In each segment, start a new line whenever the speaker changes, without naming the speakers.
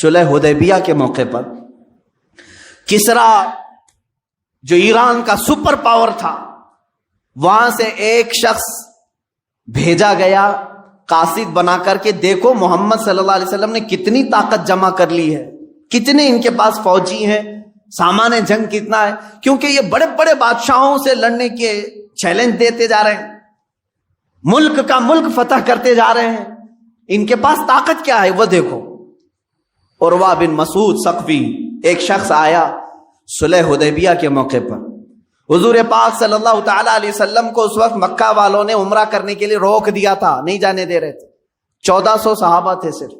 صلح حدیبیہ کے موقع پر کسرا جو ایران کا سپر پاور تھا، وہاں سے ایک شخص بھیجا گیا قاصد بنا کر کے، دیکھو محمد صلی اللہ علیہ وسلم نے کتنی طاقت جمع کر لی ہے، کتنے ان کے پاس فوجی ہیں، سامان جنگ کتنا ہے، کیونکہ یہ بڑے بڑے بادشاہوں سے لڑنے کے چیلنج دیتے جا رہے ہیں، ملک کا ملک فتح کرتے جا رہے ہیں، ان کے پاس طاقت کیا ہے وہ دیکھو۔ عروہ بن مسعود ثقفی ایک شخص آیا صلح حدیبیہ کے موقع پر، حضور پاک صلی اللہ تعالی علیہ وسلم کو اس وقت مکہ والوں نے عمرہ کرنے کے لیے روک دیا تھا، نہیں جانے دے رہے تھے، 1400 صحابہ تھے صرف۔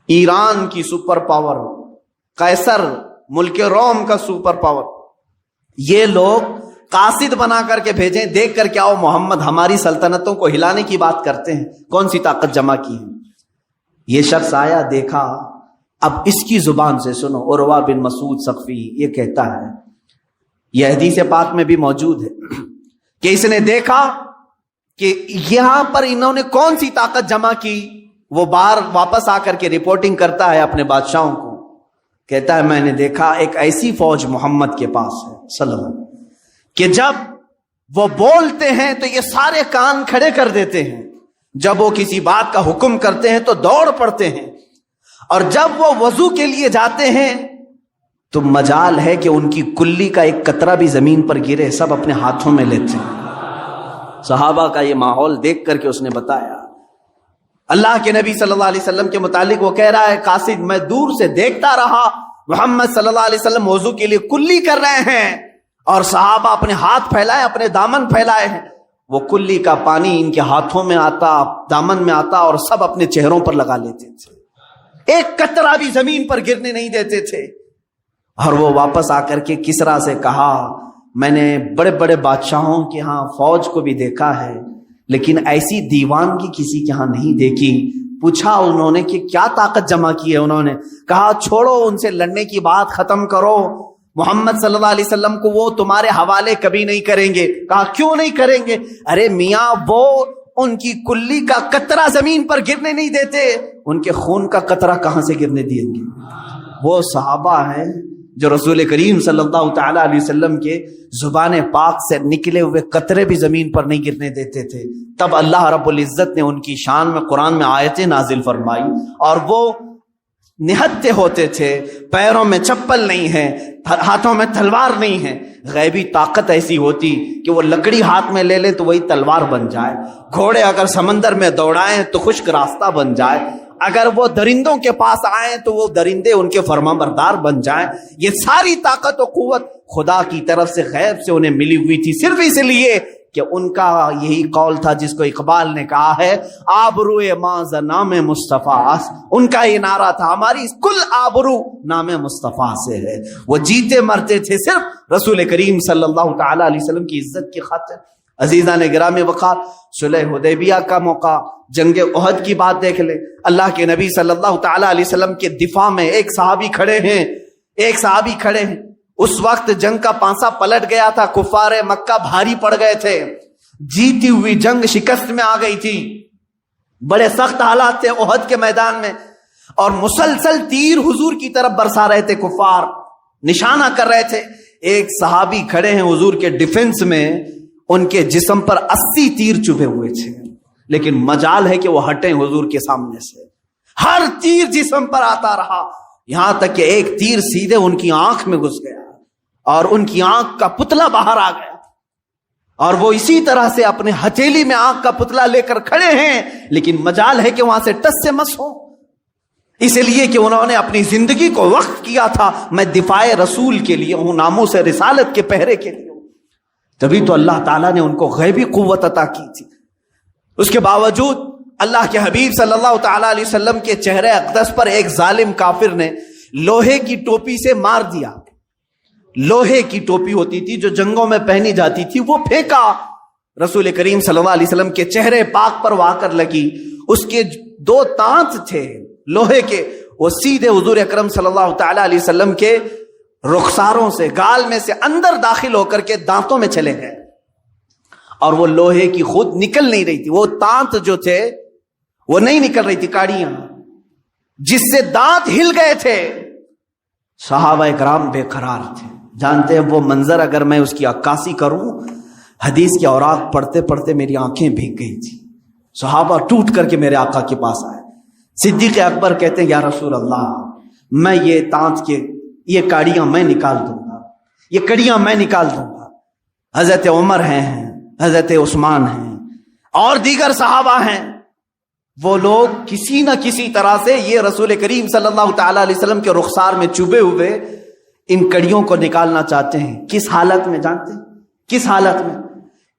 ایران کی سپر پاور، قیصر ملک روم کا سپر پاور، یہ لوگ قاصد بنا کر کے بھیجیں، دیکھ کر کے آؤ محمد ہماری سلطنتوں کو ہلانے کی بات کرتے ہیں، کون سی طاقت جمع کی ہے۔ یہ شخص آیا، دیکھا، اب اس کی زبان سے سنو، عروہ بن مسعود ثقفی یہ کہتا ہے، یہ حدیث پاک میں بھی موجود ہے کہ اس نے دیکھا کہ یہاں پر انہوں نے کون سی طاقت جمع کی، وہ باہر واپس آ کر کے رپورٹنگ کرتا ہے اپنے بادشاہوں کو، کہتا ہے میں نے دیکھا ایک ایسی فوج محمد کے پاس ہے صلی اللہ علیہ وسلم کہ جب وہ بولتے ہیں تو یہ سارے کان کھڑے کر دیتے ہیں، جب وہ کسی بات کا حکم کرتے ہیں تو دوڑ پڑتے ہیں، اور جب وہ وضو کے لیے جاتے ہیں تو مجال ہے کہ ان کی کلی کا ایک قطرہ بھی زمین پر گرے، سب اپنے ہاتھوں میں لیتے ہیں۔ صحابہ کا یہ ماحول دیکھ کر کے اس نے بتایا، اللہ کے نبی صلی اللہ علیہ وسلم کے متعلق وہ کہہ رہا ہے، قاصد میں دور سے دیکھتا رہا، محمد صلی اللہ علیہ وسلم وضو کے لیے کلی کر رہے ہیں اور صحابہ اپنے ہاتھ پھیلائے، اپنے دامن پھیلائے ہیں، وہ کلی کا پانی ان کے ہاتھوں میں آتا، دامن میں آتا، اور سب اپنے چہروں پر لگا لیتے تھے، ایک قطرہ بھی زمین پر گرنے نہیں دیتے تھے۔ اور وہ واپس آ کر کے کسرا سے کہا، میں نے بڑے بڑے بادشاہوں کے ہاں فوج کو بھی دیکھا ہے لیکن ایسی دیوانگی کسی کے ہاں نہیں دیکھی۔ پوچھا انہوں نے کہ کیا طاقت جمع کی ہے، انہوں نے کہا چھوڑو ان سے لڑنے کی بات ختم کرو، محمد صلی اللہ علیہ وسلم کو وہ تمہارے حوالے کبھی نہیں کریں گے۔ کہا کیوں نہیں کریں گے؟ ارے میاں وہ ان کی کلی کا قطرہ زمین پر گرنے نہیں دیتے، ان کے خون کا قطرہ کہاں سے گرنے دیں گے؟ وہ صحابہ ہیں جو رسول کریم صلی اللہ تعالی علیہ وسلم کے زبان پاک سے نکلے ہوئے قطرے بھی زمین پر نہیں گرنے دیتے تھے۔ تب اللہ رب العزت نے ان کی شان میں قرآن میں آیتیں نازل فرمائی، اور وہ نہتے ہوتے تھے، پیروں میں چپل نہیں ہے، ہاتھوں میں تلوار نہیں ہے۔ غیبی طاقت ایسی ہوتی کہ وہ لکڑی ہاتھ میں لے لے تو وہی تلوار بن جائے، گھوڑے اگر سمندر میں دوڑائیں تو خشک راستہ بن جائے، اگر وہ درندوں کے پاس آئیں تو وہ درندے ان کے فرمانبردار بن جائیں۔ یہ ساری طاقت و قوت خدا کی طرف سے غیب سے انہیں ملی ہوئی تھی، صرف اس لیے کہ ان کا یہی قول تھا جس کو اقبال نے کہا ہے، آبروئے ماز نام مصطفیٰ، ان کا یہ نعرہ تھا ہماری کل آبرو نام مصطفیٰ سے ہے۔ وہ جیتے مرتے تھے صرف رسول کریم صلی اللہ تعالی علیہ وسلم کی عزت کی خاطر۔ عزیزان گرامی وقار، صلح حدیبیہ کا موقع، جنگ احد کی بات دیکھ لیں، اللہ کے نبی صلی اللہ تعالی علیہ وسلم کے دفاع میں ایک صحابی کھڑے ہیں، اس وقت جنگ کا پانسا پلٹ گیا تھا، کفار مکہ بھاری پڑ گئے تھے، جیتی ہوئی جنگ شکست میں آ گئی تھی، بڑے سخت حالات تھے احد کے میدان میں، اور مسلسل تیر حضور کی طرف برسا رہے تھے، کفار نشانہ کر رہے تھے۔ ایک صحابی کھڑے ہیں حضور کے ڈیفنس میں، ان کے جسم پر 80 تیر چبھے ہوئے تھے، لیکن مجال ہے کہ وہ ہٹیں حضور کے سامنے سے، ہر تیر جسم پر آتا رہا، یہاں تک کہ ایک تیر سیدھے ان کی آنکھ میں گھس گیا اور ان کی آنکھ کا پتلا باہر آ گیا، اور وہ اسی طرح سے اپنے ہتھیلی میں آنکھ کا پتلا لے کر کھڑے ہیں، لیکن مجال ہے کہ وہاں سے ٹس سے مس ہو، اس لیے کہ انہوں نے اپنی زندگی کو وقف کیا تھا، میں دفاع رسول کے لیے ہوں، ناموس رسالت کے پہرے کے لیے ہوں۔ تبھی تو اللہ تعالیٰ نے ان کو غیبی قوت عطا کی تھی۔ اس کے باوجود اللہ کے حبیب صلی اللہ تعالی علیہ وسلم کے چہرے اقدس پر ایک ظالم کافر نے لوہے کی ٹوپی سے مار دیا، لوہے کی ٹوپی ہوتی تھی جو جنگوں میں پہنی جاتی تھی، وہ پھینکا، رسول کریم صلی اللہ علیہ وسلم کے چہرے پاک پر وہ آ کر لگی، اس کے 2 دانت تھے لوہے کے، وہ سیدھے حضور اکرم صلی اللہ تعالی علیہ وسلم کے رخساروں سے، گال میں سے اندر داخل ہو کر کے دانتوں میں چلے گئے، اور وہ لوہے کی خود نکل نہیں رہی تھی، وہ دانت جو تھے وہ نہیں نکل رہی تھی، کاڑیاں، جس سے دانت ہل گئے تھے، صحابہ کرام بے قرار تھے. جانتے ہیں وہ منظر اگر میں اس کی عکاسی کروں، حدیث کے اوراق پڑھتے پڑھتے میری آنکھیں بھیگ گئی تھی. صحابہ ٹوٹ کر کے میرے آقا کے پاس آئے. صدیق اکبر کہتے ہیں یا رسول اللہ، میں یہ دانت کے یہ کاڑیاں میں نکال دوں گا، یہ کڑیاں میں نکال دوں گا. حضرت عمر ہیں، حضرت عثمان ہیں اور دیگر صحابہ ہیں. وہ لوگ کسی نہ کسی طرح سے یہ رسول کریم صلی اللہ تعالی علیہ وسلم کے رخسار میں چبھے ہوئے ان کڑیوں کو نکالنا چاہتے ہیں. کس حالت میں جانتے ہیں؟ کس حالت میں؟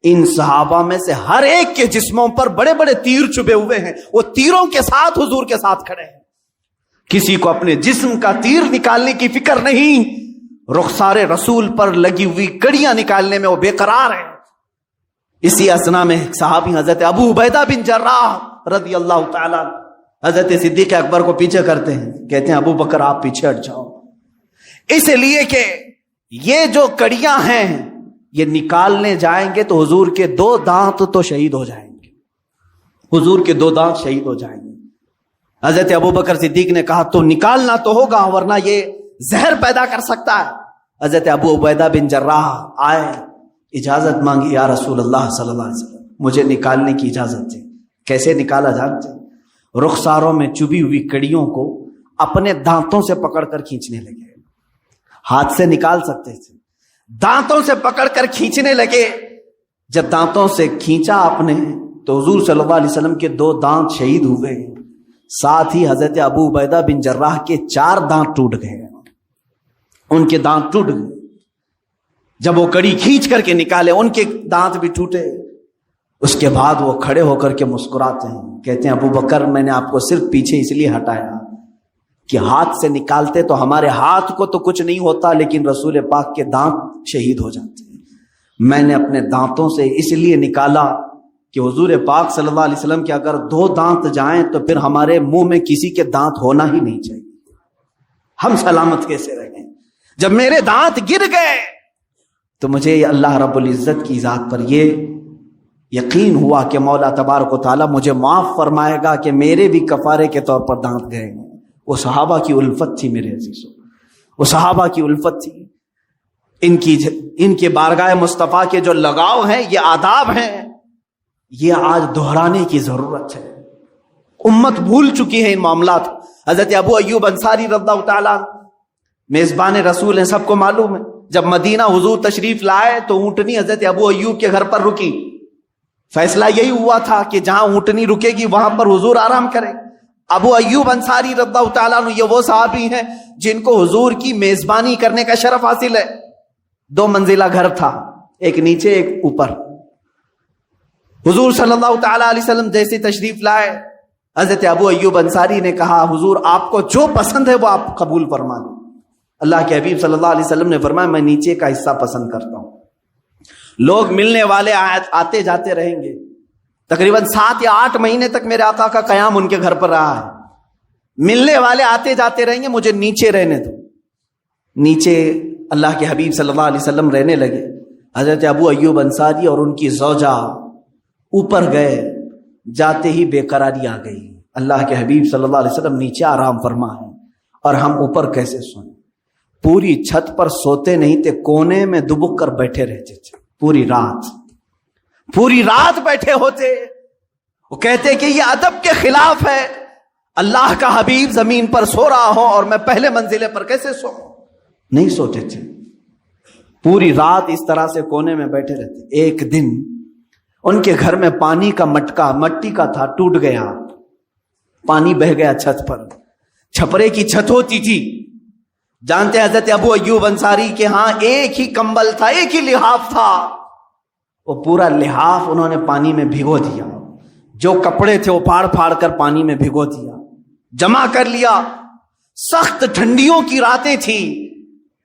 ان صحابہ میں سے ہر ایک کے جسموں پر بڑے بڑے تیر چبھے ہوئے ہیں. وہ تیروں کے ساتھ حضور کے ساتھ کھڑے ہیں. کسی کو اپنے جسم کا تیر نکالنے کی فکر نہیں، رخسار رسول پر لگی ہوئی کڑیاں نکالنے میں وہ بے قرار ہیں. اسی اسنا میں صحابی حضرت ابو عبیدہ بن جراح رضی اللہ تعالیٰ حضرت صدیق اکبر کو پیچھے کرتے ہیں، کہتے ہیں ابو بکر آپ پیچھے ہٹ جاؤ، اس لیے کہ یہ جو کڑیاں ہیں یہ نکالنے جائیں گے تو حضور کے 2 دانت تو شہید ہو جائیں گے، حضور کے 2 دانت شہید ہو جائیں گے. حضرت ابو بکر صدیق نے کہا تو نکالنا تو ہوگا ورنہ یہ زہر پیدا کر سکتا ہے. حضرت ابو عبیدہ بن جراح آئے، اجازت مانگی، یا رسول اللہ صلی اللہ علیہ وسلم مجھے نکالنے کی اجازت دیں. کیسے نکالا جانتے؟ رخساروں میں چبھی ہوئی کڑیوں کو اپنے دانتوں سے پکڑ کر کھینچنے لگے. ہاتھ سے نکال سکتے تھے، دانتوں سے پکڑ کر کھینچنے لگے. جب دانتوں سے کھینچا اپنے تو حضور صلی اللہ علیہ وسلم کے 2 دانت شہید ہوئے، ساتھ ہی حضرت ابو عبیدہ بن جراح کے 4 دانت ٹوٹ گئے. ان کے دانت ٹوٹ گئے. جب وہ کڑی کھینچ کر کے نکالے ان کے دانت بھی ٹوٹے. اس کے بعد وہ کھڑے ہو کر کے مسکراتے ہیں، کہتے ہیں ابو بکر میں نے آپ کو صرف پیچھے اس لیے ہٹایا کہ ہاتھ سے نکالتے تو ہمارے ہاتھ کو تو کچھ نہیں ہوتا لیکن رسول پاک کے دانت شہید ہو جاتے ہیں. میں نے اپنے دانتوں سے اس لیے نکالا کہ حضور پاک صلی اللہ علیہ وسلم کے اگر 2 دانت جائیں تو پھر ہمارے منہ میں کسی کے دانت ہونا ہی نہیں چاہیے، ہم سلامت کیسے رہیں. جب میرے دانت گر گئے تو مجھے اللہ رب العزت کی ذات پر یہ یقین ہوا کہ مولا تبارک و تعالیٰ مجھے معاف فرمائے گا کہ میرے بھی کفارے کے طور پر دانت گئے ہیں. وہ صحابہ کی الفت تھی میرے عزیزوں، وہ صحابہ کی الفت تھی. ان کے بارگاہ مصطفیٰ کے جو لگاؤ ہیں، یہ آداب ہیں، یہ آج دہرانے کی ضرورت ہے. امت بھول چکی ہے ان معاملات. حضرت ابو ایوب انصاری رضی اللہ تعالیٰ میزبان رسول ہیں، سب کو معلوم ہے. جب مدینہ حضور تشریف لائے تو اونٹنی حضرت ابو ایوب کے گھر پر رکی. فیصلہ یہی ہوا تھا کہ جہاں اونٹنی رکے گی وہاں پر حضور آرام کریں. ابو ایوب انصاری رضی اللہ تعالیٰ عنہ یہ وہ صحابی ہیں جن کو حضور کی میزبانی کرنے کا شرف حاصل ہے. 2 منزلہ گھر تھا، ایک نیچے ایک اوپر. حضور صلی اللہ تعالیٰ علیہ وسلم جیسے تشریف لائے، حضرت ابو ایوب انصاری نے کہا حضور آپ کو جو پسند ہے وہ آپ قبول فرما لیں. اللہ کے حبیب صلی اللہ علیہ وسلم نے فرمایا میں نیچے کا حصہ پسند کرتا ہوں. لوگ ملنے والے آتے جاتے رہیں گے. تقریباً 7 یا 8 مہینے تک میرے آقا کا قیام ان کے گھر پر رہا ہے. ملنے والے آتے جاتے رہیں گے، مجھے نیچے رہنے دو. نیچے اللہ کے حبیب صلی اللہ علیہ وسلم رہنے لگے. حضرت ابو ایوب انصاری اور ان کی زوجہ اوپر گئے. جاتے ہی بے قراری آ گئی. اللہ کے حبیب صلی اللہ علیہ وسلم نیچے آرام فرما ہے اور ہم اوپر کیسے سوئیں. پوری چھت پر سوتے نہیں تھے، کونے میں دبک کر بیٹھے رہتے تھے. پوری رات بیٹھے ہوتے. وہ کہتے کہ یہ ادب کے خلاف ہے، اللہ کا حبیب زمین پر سو رہا ہو اور میں پہلے منزلے پر کیسے سو. نہیں سوتے تھے، پوری رات اس طرح سے کونے میں بیٹھے رہتے. ایک دن ان کے گھر میں پانی کا مٹکا مٹی کا تھا، ٹوٹ گیا، پانی بہ گیا چھت پر. چھپرے کی چھت ہوتی تھی. جانتے ہیں حضرت ابو ایوب انصاری کے ہاں ایک ہی کمبل تھا، ایک ہی لحاف تھا. وہ پورا لحاف انہوں نے پانی میں بھگو دیا. جو کپڑے تھے وہ پھاڑ کر پانی میں بھگو دیا، جمع کر لیا. سخت ٹھنڈیوں کی راتیں تھی.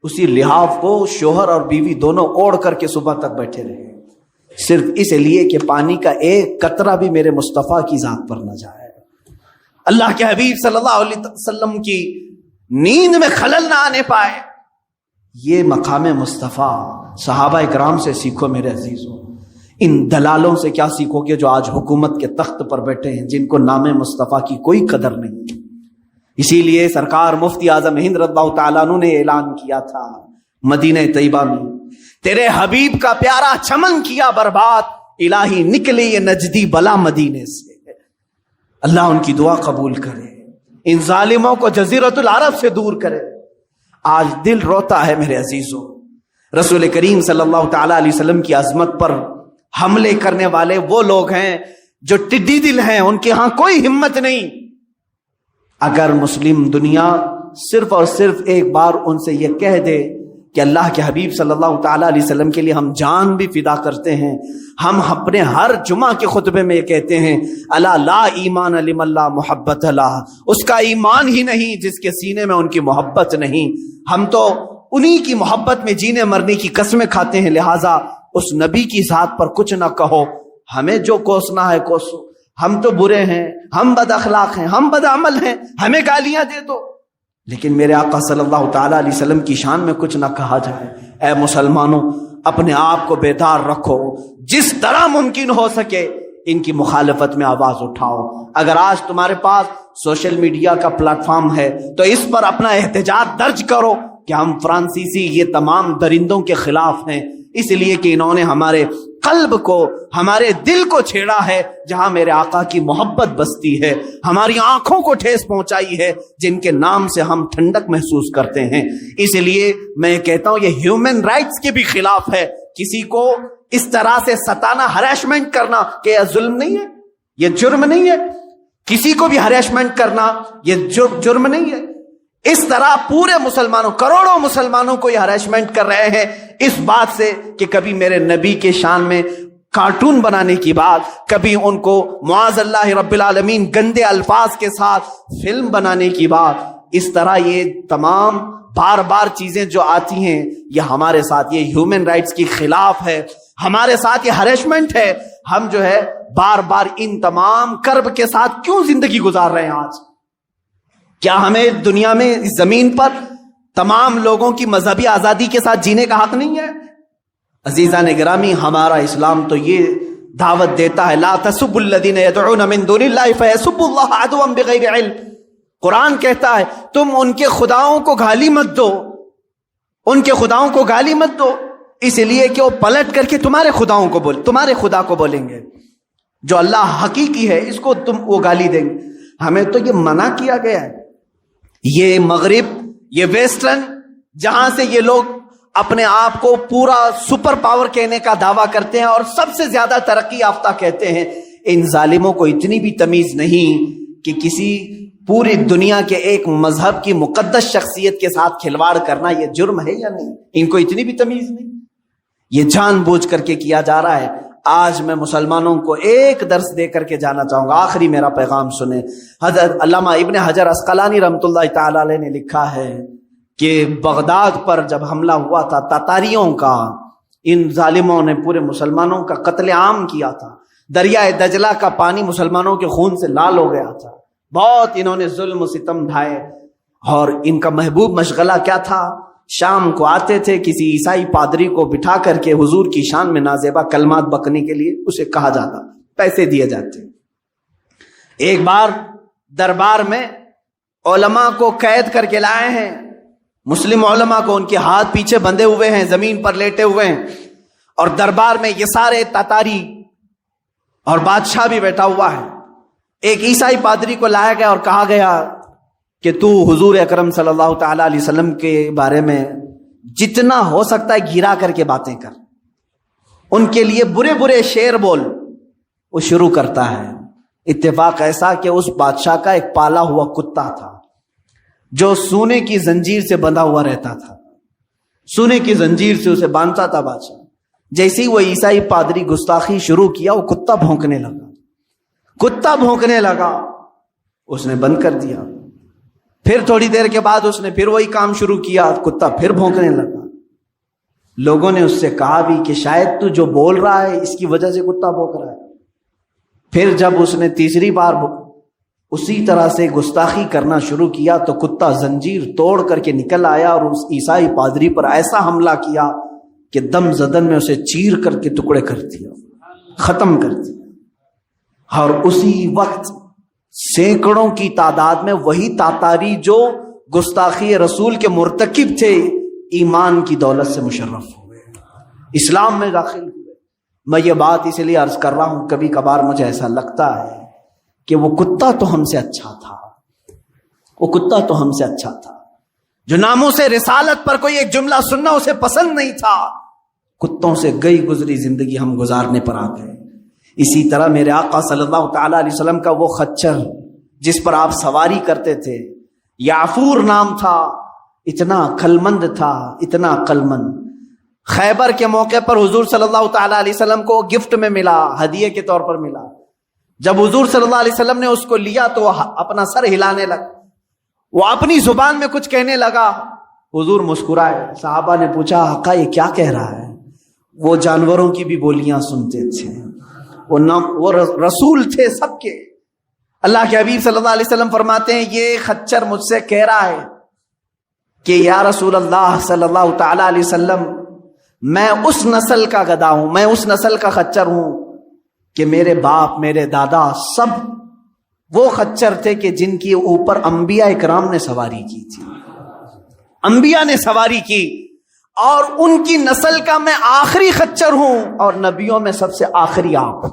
اسی لحاف کو شوہر اور بیوی دونوں اوڑھ کر کے صبح تک بیٹھے رہے، صرف اس لیے کہ پانی کا ایک قطرہ بھی میرے مصطفیٰ کی ذات پر نہ جائے. اللہ کے حبیب صلی اللہ علیہ وسلم کی نیند میں خلل نہ آنے پائے. یہ مقام مصطفیٰ صحابہ اکرام سے سیکھو میرے عزیزوں. ان دلالوں سے کیا سیکھو گے جو آج حکومت کے تخت پر بیٹھے ہیں، جن کو نام مصطفیٰ کی کوئی قدر نہیں. اسی لیے سرکار مفتی اعظم ہند رضی اللہ تعالیٰ عنہ نے اعلان کیا تھا مدینہ طیبہ میں، تیرے حبیب کا پیارا چمن کیا برباد، الہی نکلے یہ نجدی بلا مدینے سے۔ اللہ ان کی دعا قبول کرے، ان ظالموں کو جزیرۃ العرب سے دور کرے۔ آج دل روتا ہے میرے عزیزوں، رسول کریم صلی اللہ تعالی علیہ وسلم کی عظمت پر حملے کرنے والے وہ لوگ ہیں جو ٹڈی دل ہیں، ان کے ہاں کوئی ہمت نہیں۔ اگر مسلم دنیا صرف اور صرف ایک بار ان سے یہ کہہ دے کہ اللہ کے حبیب صلی اللہ تعالی علیہ وسلم کے لیے ہم جان بھی فدا کرتے ہیں، ہم اپنے ہر جمعہ کے خطبے میں یہ کہتے ہیں الا لا ایمان لمن لا محبت له، اس کا ایمان ہی نہیں جس کے سینے میں ان کی محبت نہیں۔ ہم تو انہی کی محبت میں جینے مرنے کی قسمیں کھاتے ہیں، لہٰذا اس نبی کی ذات پر کچھ نہ کہو، ہمیں جو کوسنا ہے کوسو، ہم تو برے ہیں، ہم بد اخلاق ہیں، ہم بد عمل ہیں، ہمیں گالیاں دے دو، لیکن میرے آقا صلی اللہ تعالی علیہ وسلم کی شان میں کچھ نہ کہا جائے۔ اے مسلمانوں، اپنے آپ کو بیدار رکھو، جس طرح ممکن ہو سکے ان کی مخالفت میں آواز اٹھاؤ۔ اگر آج تمہارے پاس سوشل میڈیا کا پلیٹ فارم ہے تو اس پر اپنا احتجاج درج کرو کہ ہم فرانسیسی یہ تمام درندوں کے خلاف ہیں، اس لیے کہ انہوں نے ہمارے قلب کو، ہمارے دل کو چھیڑا ہے جہاں میرے آقا کی محبت بستی ہے، ہماری آنکھوں کو ٹھیس پہنچائی ہے جن کے نام سے ہم ٹھنڈک محسوس کرتے ہیں۔ اس لیے میں کہتا ہوں یہ ہیومن رائٹس کے بھی خلاف ہے، کسی کو اس طرح سے ستانا، ہریسمنٹ کرنا، کہ یہ ظلم نہیں ہے، یہ جرم نہیں ہے، کسی کو بھی ہریسمنٹ کرنا یہ جرم نہیں ہے۔ اس طرح پورے مسلمانوں، کروڑوں مسلمانوں کو یہ ہریسمنٹ کر رہے ہیں اس بات سے کہ کبھی میرے نبی کے شان میں کارٹون بنانے کی بات، کبھی ان کو معاذ اللہ رب العالمین گندے الفاظ کے ساتھ فلم بنانے کی بات۔ اس طرح یہ تمام بار بار چیزیں جو آتی ہیں یہ ہمارے ساتھ، یہ ہیومن رائٹس کی خلاف ہے، ہمارے ساتھ یہ ہریسمنٹ ہے۔ ہم جو ہے بار بار ان تمام کرب کے ساتھ کیوں زندگی گزار رہے ہیں آج؟ کیا ہمیں دنیا میں اس زمین پر تمام لوگوں کی مذہبی آزادی کے ساتھ جینے کا حق نہیں ہے؟ عزیزان گرامی، ہمارا اسلام تو یہ دعوت دیتا ہے لا تسبوا الذین یدعون من دون اللہ فیسبوا اللہ عدوا بغیر علم۔ قرآن کہتا ہے تم ان کے خداؤں کو گالی مت دو، ان کے خداؤں کو گالی مت دو، اس لیے کہ وہ پلٹ کر کے تمہارے خداؤں کو تمہارے خدا کو بولیں گے، جو اللہ حقیقی ہے اس کو وہ گالی دیں گے۔ ہمیں تو یہ منع کیا گیا ہے۔ یہ مغرب، یہ ویسٹرن، جہاں سے یہ لوگ اپنے آپ کو پورا سپر پاور کہنے کا دعویٰ کرتے ہیں اور سب سے زیادہ ترقی یافتہ کہتے ہیں، ان ظالموں کو اتنی بھی تمیز نہیں کہ کسی پوری دنیا کے ایک مذہب کی مقدس شخصیت کے ساتھ کھلواڑ کرنا یہ جرم ہے یا نہیں، ان کو اتنی بھی تمیز نہیں۔ یہ جان بوجھ کر کے کیا جا رہا ہے۔ آج میں مسلمانوں کو ایک درس دے کر کے جانا چاہوں گا، آخری میرا پیغام سنیں۔ حضرت علامہ ابن حجر عسقلانی رحمۃ اللہ تعالی علیہ نے لکھا ہے کہ بغداد پر جب حملہ ہوا تھا تاتاریوں کا، ان ظالموں نے پورے مسلمانوں کا قتل عام کیا تھا، دریائے دجلہ کا پانی مسلمانوں کے خون سے لال ہو گیا تھا، بہت انہوں نے ظلم و ستم ڈھائے، اور ان کا محبوب مشغلہ کیا تھا؟ شام کو آتے تھے، کسی عیسائی پادری کو بٹھا کر کے حضور کی شان میں نازیبا کلمات بکنے کے لیے اسے کہا جاتا، پیسے دیے جاتے۔ ایک بار دربار میں علماء کو قید کر کے لائے ہیں، مسلم علماء کو، ان کے ہاتھ پیچھے بندھے ہوئے ہیں، زمین پر لیٹے ہوئے ہیں، اور دربار میں یہ سارے تاتاری اور بادشاہ بھی بیٹھا ہوا ہے۔ ایک عیسائی پادری کو لایا گیا اور کہا گیا کہ تو حضور اکرم صلی اللہ تعالی علیہ وسلم کے بارے میں جتنا ہو سکتا ہے گرا کر کے باتیں کر، ان کے لیے برے برے شعر بول۔ وہ شروع کرتا ہے۔ اتفاق ایسا کہ اس بادشاہ کا ایک پالا ہوا کتا تھا جو سونے کی زنجیر سے بندھا ہوا رہتا تھا، سونے کی زنجیر سے اسے باندھتا تھا بادشاہ۔ جیسے ہی وہ عیسائی پادری گستاخی شروع کیا، وہ کتا بھونکنے لگا، کتا بھونکنے لگا، اس نے بند کر دیا۔ پھر تھوڑی دیر کے بعد اس نے پھر وہی کام شروع کیا، کتا پھر بھونکنے لگا۔ لوگوں نے اس سے کہا بھی کہ شاید تو جو بول رہا ہے اس کی وجہ سے کتا بھونک رہا ہے۔ پھر جب اس نے تیسری بار اسی طرح سے گستاخی کرنا شروع کیا تو کتا زنجیر توڑ کر کے نکل آیا اور اس عیسائی پادری پر ایسا حملہ کیا کہ دم زدن میں اسے چیر کر کے ٹکڑے کر دیا، ختم کر دیا۔ اور اسی وقت سینکڑوں کی تعداد میں وہی تاتاری جو گستاخی رسول کے مرتکب تھے ایمان کی دولت سے مشرف ہوئے، اسلام میں داخل ہوئے۔ میں یہ بات اس لیے عرض کر رہا ہوں، کبھی کبھار مجھے ایسا لگتا ہے کہ وہ کتا تو ہم سے اچھا تھا، وہ کتا تو ہم سے اچھا تھا جو ناموس رسالت پر کوئی ایک جملہ سننا اسے پسند نہیں تھا، کتوں سے گئی گزری زندگی ہم گزارنے پر آ گئے۔ اسی طرح میرے آقا صلی اللہ تعالی علیہ وسلم کا وہ خچر جس پر آپ سواری کرتے تھے، یعفور نام تھا، اتنا عقل مند تھا، اتنا عقل مند۔ خیبر کے موقع پر حضور صلی اللہ تعالی علیہ وسلم کو گفٹ میں ملا، ہدیے کے طور پر ملا۔ جب حضور صلی اللہ علیہ وسلم نے اس کو لیا تو وہ اپنا سر ہلانے لگا، وہ اپنی زبان میں کچھ کہنے لگا۔ حضور مسکرائے، صحابہ نے پوچھا آقا یہ کیا کہہ رہا ہے؟ وہ جانوروں کی بھی بولیاں سنتے تھے، وہ رسول تھے سب کے۔ اللہ کے حبیب صلی اللہ علیہ وسلم فرماتے ہیں یہ خچر مجھ سے کہہ رہا ہے کہ یا رسول اللہ صلی اللہ تعالی علیہ وسلم، میں اس نسل کا گدھا ہوں، میں اس نسل کا خچر ہوں کہ میرے باپ میرے دادا سب وہ خچر تھے کہ جن کے اوپر انبیاء اکرام نے سواری کی تھی، انبیاء نے سواری کی، اور ان کی نسل کا میں آخری خچر ہوں، اور نبیوں میں سب سے آخری آپ،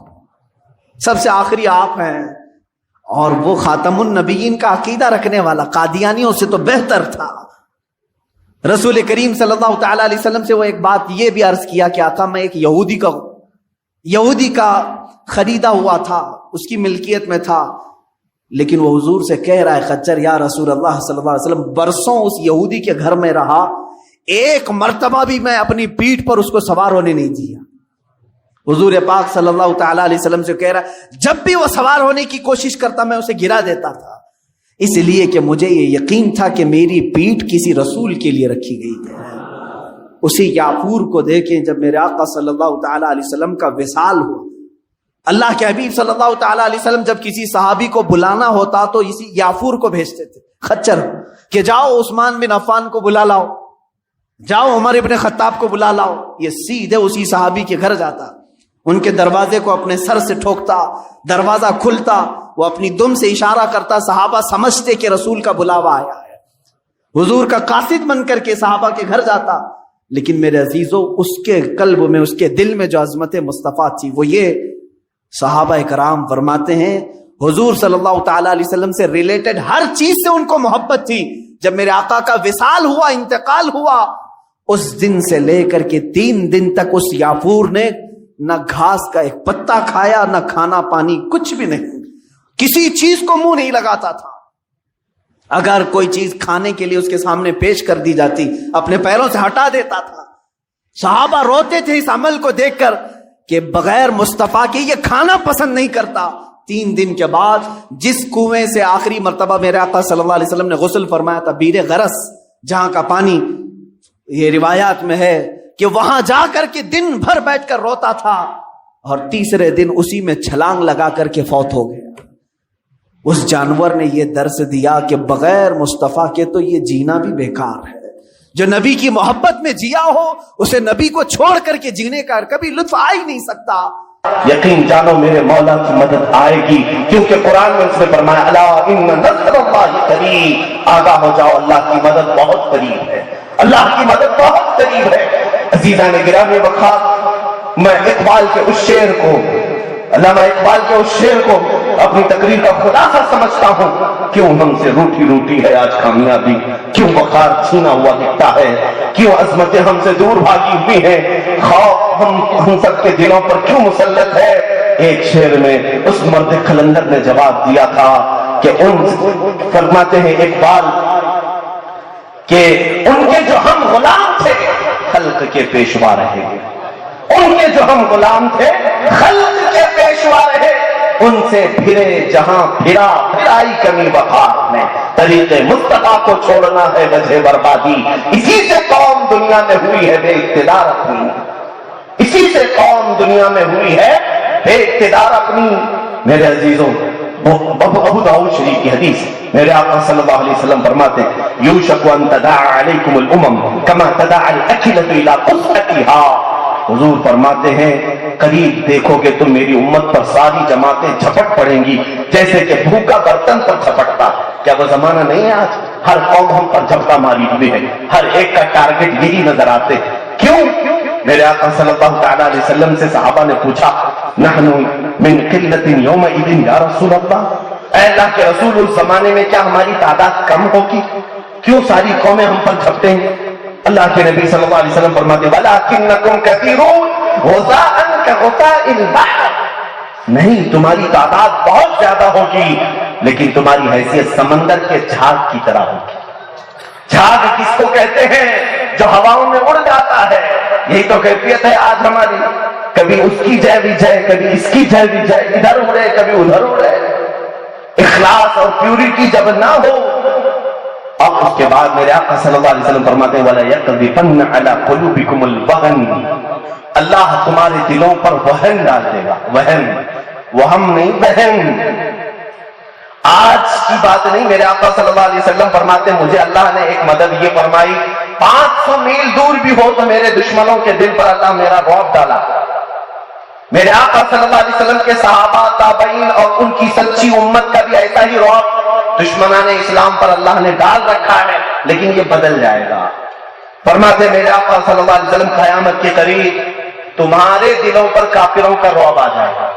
سب سے آخری آپ ہیں۔ اور وہ خاتم النبیین کا عقیدہ رکھنے والا قادیانیوں سے تو بہتر تھا۔ رسول کریم صلی اللہ تعالی علیہ وسلم سے وہ ایک بات یہ بھی عرض کیا کہ آقا میں ایک یہودی کا خریدا ہوا تھا، اس کی ملکیت میں تھا، لیکن وہ حضور سے کہہ رہا ہے خچر یا رسول اللہ صلی اللہ علیہ وسلم برسوں اس یہودی کے گھر میں رہا، ایک مرتبہ بھی میں اپنی پیٹھ پر اس کو سوار ہونے نہیں دیا۔ حضور پاک صلی اللہ تعالی علیہ وسلم سے کہہ رہا ہے جب بھی وہ سوار ہونے کی کوشش کرتا میں اسے گرا دیتا تھا، اس لیے کہ مجھے یہ یقین تھا کہ میری پیٹھ کسی رسول کے لیے رکھی گئی ہے۔ اسی یعفور کو دیکھیں جب میرے آقا صلی اللہ تعالی علیہ وسلم کا وصال ہوا، اللہ کے حبیب صلی اللہ تعالی علیہ وسلم جب کسی صحابی کو بلانا ہوتا تو اسی یعفور کو بھیجتے تھے خچر کہ جاؤ عثمان بن عفان کو بلا لاؤ، جاؤ عمر ابن خطاب کو بلا لاؤ۔ یہ سیدھے اسی صحابی کے گھر جاتا، ان کے دروازے کو اپنے سر سے ٹھوکتا، دروازہ کھلتا، وہ اپنی دم سے اشارہ کرتا، صحابہ سمجھتے کہ رسول کا بلاوا آیا ہے، حضور کا قاصد بن کر کے صحابہ کے گھر جاتا۔ لیکن میرے عزیزو اس کے قلب میں، اس کے دل میں جو عظمت مصطفیٰ تھی وہ یہ، صحابہ کرام فرماتے ہیں حضور صلی اللہ تعالی علیہ وسلم سے ریلیٹڈ ہر چیز سے ان کو محبت تھی۔ جب میرے آقا کا وصال ہوا، انتقال ہوا، اس دن سے لے کر کے 3 دن تک اس یعفور نے نہ گھاس کا ایک پتا کھایا، نہ کھانا پانی، کچھ بھی نہیں، کسی چیز کو منہ نہیں لگاتا تھا۔ اگر کوئی چیز کھانے کے لیے اس کے سامنے پیش کر دی جاتی اپنے پیروں سے ہٹا دیتا تھا۔ صحابہ روتے تھے اس عمل کو دیکھ کر کہ بغیر مصطفیٰ کے یہ کھانا پسند نہیں کرتا۔ 3 دن کے بعد جس کنویں سے آخری مرتبہ میرے آقا صلی اللہ علیہ وسلم نے غسل فرمایا تھا، بیر غرس، جہاں کا پانی یہ روایات میں ہے کہ وہاں جا کر کے دن بھر بیٹھ کر روتا تھا، اور تیسرے دن اسی میں چھلانگ لگا کر کے فوت ہو گیا۔ اس جانور نے یہ درس دیا کہ بغیر مصطفیٰ کے تو یہ جینا بھی بیکار ہے۔ جو نبی کی محبت میں جیا ہو اسے نبی کو چھوڑ کر کے جینے کا کبھی لطف آ ہی نہیں سکتا۔
یقین جانو میرے مولا کی مدد آئے گی، کیونکہ قرآن میں اس نے فرمایا الا ان نصر اللہ قریب، آگاہ ہو جاؤ اللہ کی مدد بہت قریب ہے، اللہ کی مدد بہت قریب ہے۔ عزیزان گرامی وقت میں اقبال کے اس شعر کو، علامہ اقبال کے اس شعر کو اپنی تقریر کا خلاصہ سمجھتا ہوں۔ کیوں ہم سے روٹھی روٹھی ہے آج کامیابی، کیوں وقار چھینا ہوا دکھتا ہے، کیوں عظمتیں ہم سے دور بھاگی ہوئی ہیں، خوف ہم سب کے دلوں پر کیوں مسلط ہے۔ ایک شعر میں اس مرد قلندر نے جواب دیا تھا کہ فرماتے ہیں اقبال کہ ان کے جو ہم غلام تھے خلق کے پیشوا رہے، ان کے جو ہم غلام تھے خلق کے پیشوا رہے، ان سے پھرے جہاں پھرا پھرائی کمی وقار میں، طریق مصطفیٰ کو چھوڑنا ہے وجہ بربادی، اسی سے قوم دنیا میں ہوئی ہے بے اقتدار اپنی، اسی سے قوم دنیا میں ہوئی ہے بے اقتدار اپنی۔ میرے عزیزوں، ابو داؤد شریف کی حدیث، میرے آقا صلی اللہ علیہ وسلم فرماتے یوشک ان تداعی علیکم الامم کما تداعی الاکلۃ الی قصعتها، حضور فرماتے ہیں قریب دیکھو گے تم میری امت پر ساری جماعتیں جھپٹ پڑیں گی جیسے کہ بھوکا برتن پر جھپٹتا. کیا وہ زمانہ نہیں ہے آج؟ ہر قوم ہم پر جھپٹا ماری ہوئی ہے, ہر ایک کا ٹارگٹ یہی نظر آتے. کیوں؟ میرے آقا صلی اللہ تعالی علیہ وسلم سے صحابہ نے پوچھا نحن من قلت یومئذ یا رسول اللہ, اے اللہ کے رسول اس زمانے میں کیا ہماری تعداد کم ہوگی؟ کیوں ساری قومیں ہم پر جھپٹیں گے؟ اللہ کے نبی صلی اللہ علیہ وسلم فرماتے ولکنکم کثیرون غثاء کغثاء البحر, نہیں تمہاری تعداد بہت زیادہ ہوگی لیکن تمہاری حیثیت سمندر کے جھاگ کی طرح ہوگی. جھاگ کس کو کہتے ہیں؟ جو ہواؤں میں اڑ جاتا ہے. یہی تو کیفیت ہے آج ہماری, کبھی اس کی جے بھی جے, کبھی اس کی جے بھی جے, ادھر اڑے کبھی ادھر اڑے. اخلاص اور پیورٹی جب نہ ہو. اب اس کے بعد میرے آقا صلی اللہ علیہ وسلم فرماتے ہیں وَلَا يَقْذِفَنَّ عَلَىٰ قُلُوبِكُمُ الْوَهْنَ, اللہ تمہارے دلوں پر وہن ڈال دے گا. وہم نہیں, وہن. آج کی بات نہیں, میرے آقا صلی اللہ علیہ وسلم فرماتے ہیں مجھے اللہ نے ایک مدد یہ فرمائی 500 میل دور بھی ہو تو میرے دشمنوں کے دل پر اللہ میرا رعب ڈالا. میرے آقا صلی اللہ علیہ وسلم کے صحابہ تابعین اور ان کی سچی امت کا بھی ایسا ہی رعب دشمنان اسلام پر اللہ نے ڈال رکھا ہے, لیکن یہ بدل جائے گا. فرماتے میرے آقا صلی اللہ علیہ وسلم قیامت کے قریب تمہارے دلوں پر کافروں کا رعب آ جائے گا,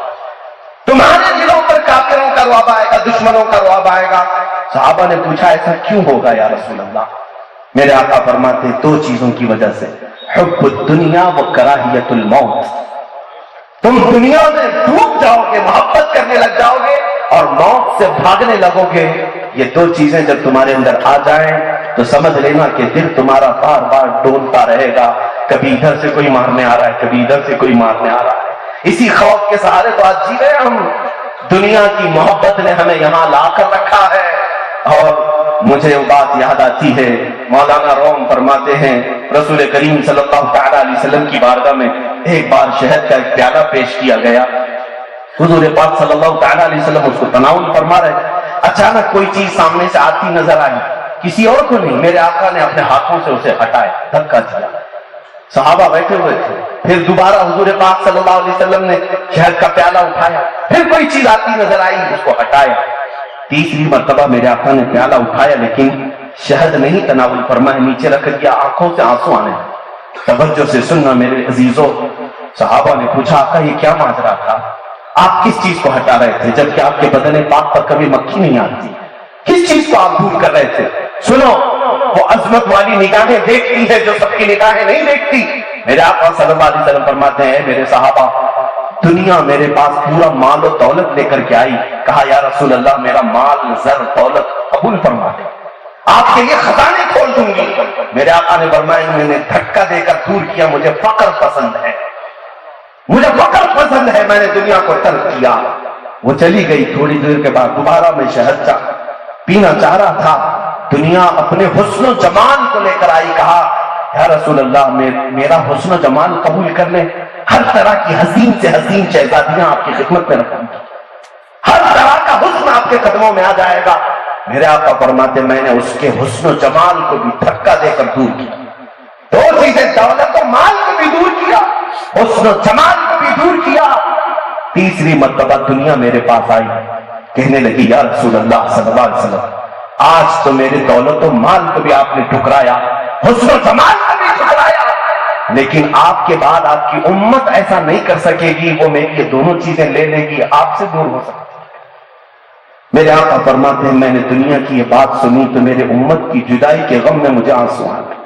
تمہارے دلوں پر کافروں کا رعب آئے گا, دشمنوں کا رعب آئے گا. صحابہ نے پوچھا ایسا کیوں ہوگا یا رسول اللہ؟ میرے آقا فرماتے 2 چیزوں کی وجہ سے, حب الدنیا و کراہیت الموت. تم دنیا میں ڈوب جاؤ گے, محبت کرنے لگ جاؤ گے اور موت سے بھاگنے لگو گے. یہ 2 چیزیں جب تمہارے اندر آ جائیں تو سمجھ لینا کہ دل تمہارا بار بار ڈولتا رہے گا, کبھی ادھر سے کوئی مارنے آ رہا ہے, کبھی ادھر سے کوئی مارنے آ رہا ہے. اسی خوف کے سہارے تو آج جی رہے ہم. دنیا کی محبت نے ہمیں یہاں لا کر رکھا ہے. اور مجھے وہ بات یاد آتی ہے, مولانا روم فرماتے ہیں رسول کریم صلی اللہ تعالی علیہ وسلم کی بارگاہ میں ایک بار شہد کا ایک پیالہ پیش کیا گیا. حضور پاک صلی اللہ تعالی علیہ وسلم اس کو تناول فرما رہے. اچانک کوئی چیز سامنے سے آتی نظر آئی, کسی اور کو نہیں, میرے آقا نے اپنے ہاتھوں سے اسے ہٹائے, دھکا دیا. صحابہ بیٹھے ہوئے تھے. پھر دوبارہ حضور پاک صلی اللہ علیہ وسلم نے شہد کا پیالہ اٹھایا, پھر کوئی چیز آتی نظر آئی, اس کو ہٹایا. تیسری مرتبہ میرے آقا نے پیالہ اٹھایا لیکن شہد نہیں تناول فرمایا, نیچے رکھ دیا, آنکھوں سے آنسو آنے. توجہ سے سننا میرے عزیزوں. صحابہ نے پوچھا آقا یہ کیا ماجرا تھا, آپ کس چیز کو ہٹا رہے تھے جبکہ آپ کے بدن پاک پر کبھی مکھی نہیں آتی؟ کس چیز کو آپ دور کر رہے تھے؟ سنو, وہ عظمت والی نگاہیں دیکھتی ہے جو سب کی نگاہیں نہیں دیکھتی. میرے آقا صلی اللہ علیہ وسلم فرماتے ہیں میرے صحابہ دنیا میرے پاس پورا مال و دولت لے کر کے آئی. کہا یا رسول اللہ میرا مال زر دولت قبول فرما دے, آپ کے لیے خزانے کھول دوں گی. میرے آقا نے فرمایا میں نے دھکا دے کر دور کیا, مجھے فقر پسند ہے, مجھے فقر پسند ہے, میں نے دنیا کو ترک کیا. وہ چلی گئی. تھوڑی دیر کے بعد دوبارہ میں شہد پینا چاہ رہا تھا. دنیا اپنے حسن و جمال کو لے کر آئی. کہا یا رسول اللہ میرا حسن و جمال قبول کر لیں, ہر طرح کی حسین سے حسین شہزادیاں آپ کی خدمت میں رکھوں گی, ہر طرح کا حسن آپ کے قدموں میں آ جائے گا. میرے آقا فرماتے میں نے اس کے حسن و جمال کو بھی دھکا دے کر دور کیا. 2 چیزیں, دولت و مال کو بھی دور کیا, حسن و جمال کو بھی دور کیا. تیسری مرتبہ دنیا میرے پاس آئی, کہنے لگی یا رسول اللہ صلی اللہ علیہ وسلم آج تو میرے دولت و مال کو بھی آپ نے ٹھکرایا, حسن و جمال کو بھی ٹھکرایا, لیکن آپ کے بعد آپ کی امت ایسا نہیں کر سکے گی, وہ میری یہ دونوں چیزیں لے لے گی, آپ سے دور ہو سکتی. میرے آقا فرماتے ہیں میں نے دنیا کی یہ بات سنی تو میرے امت کی جدائی کے غم میں مجھے آنسو آ گئے.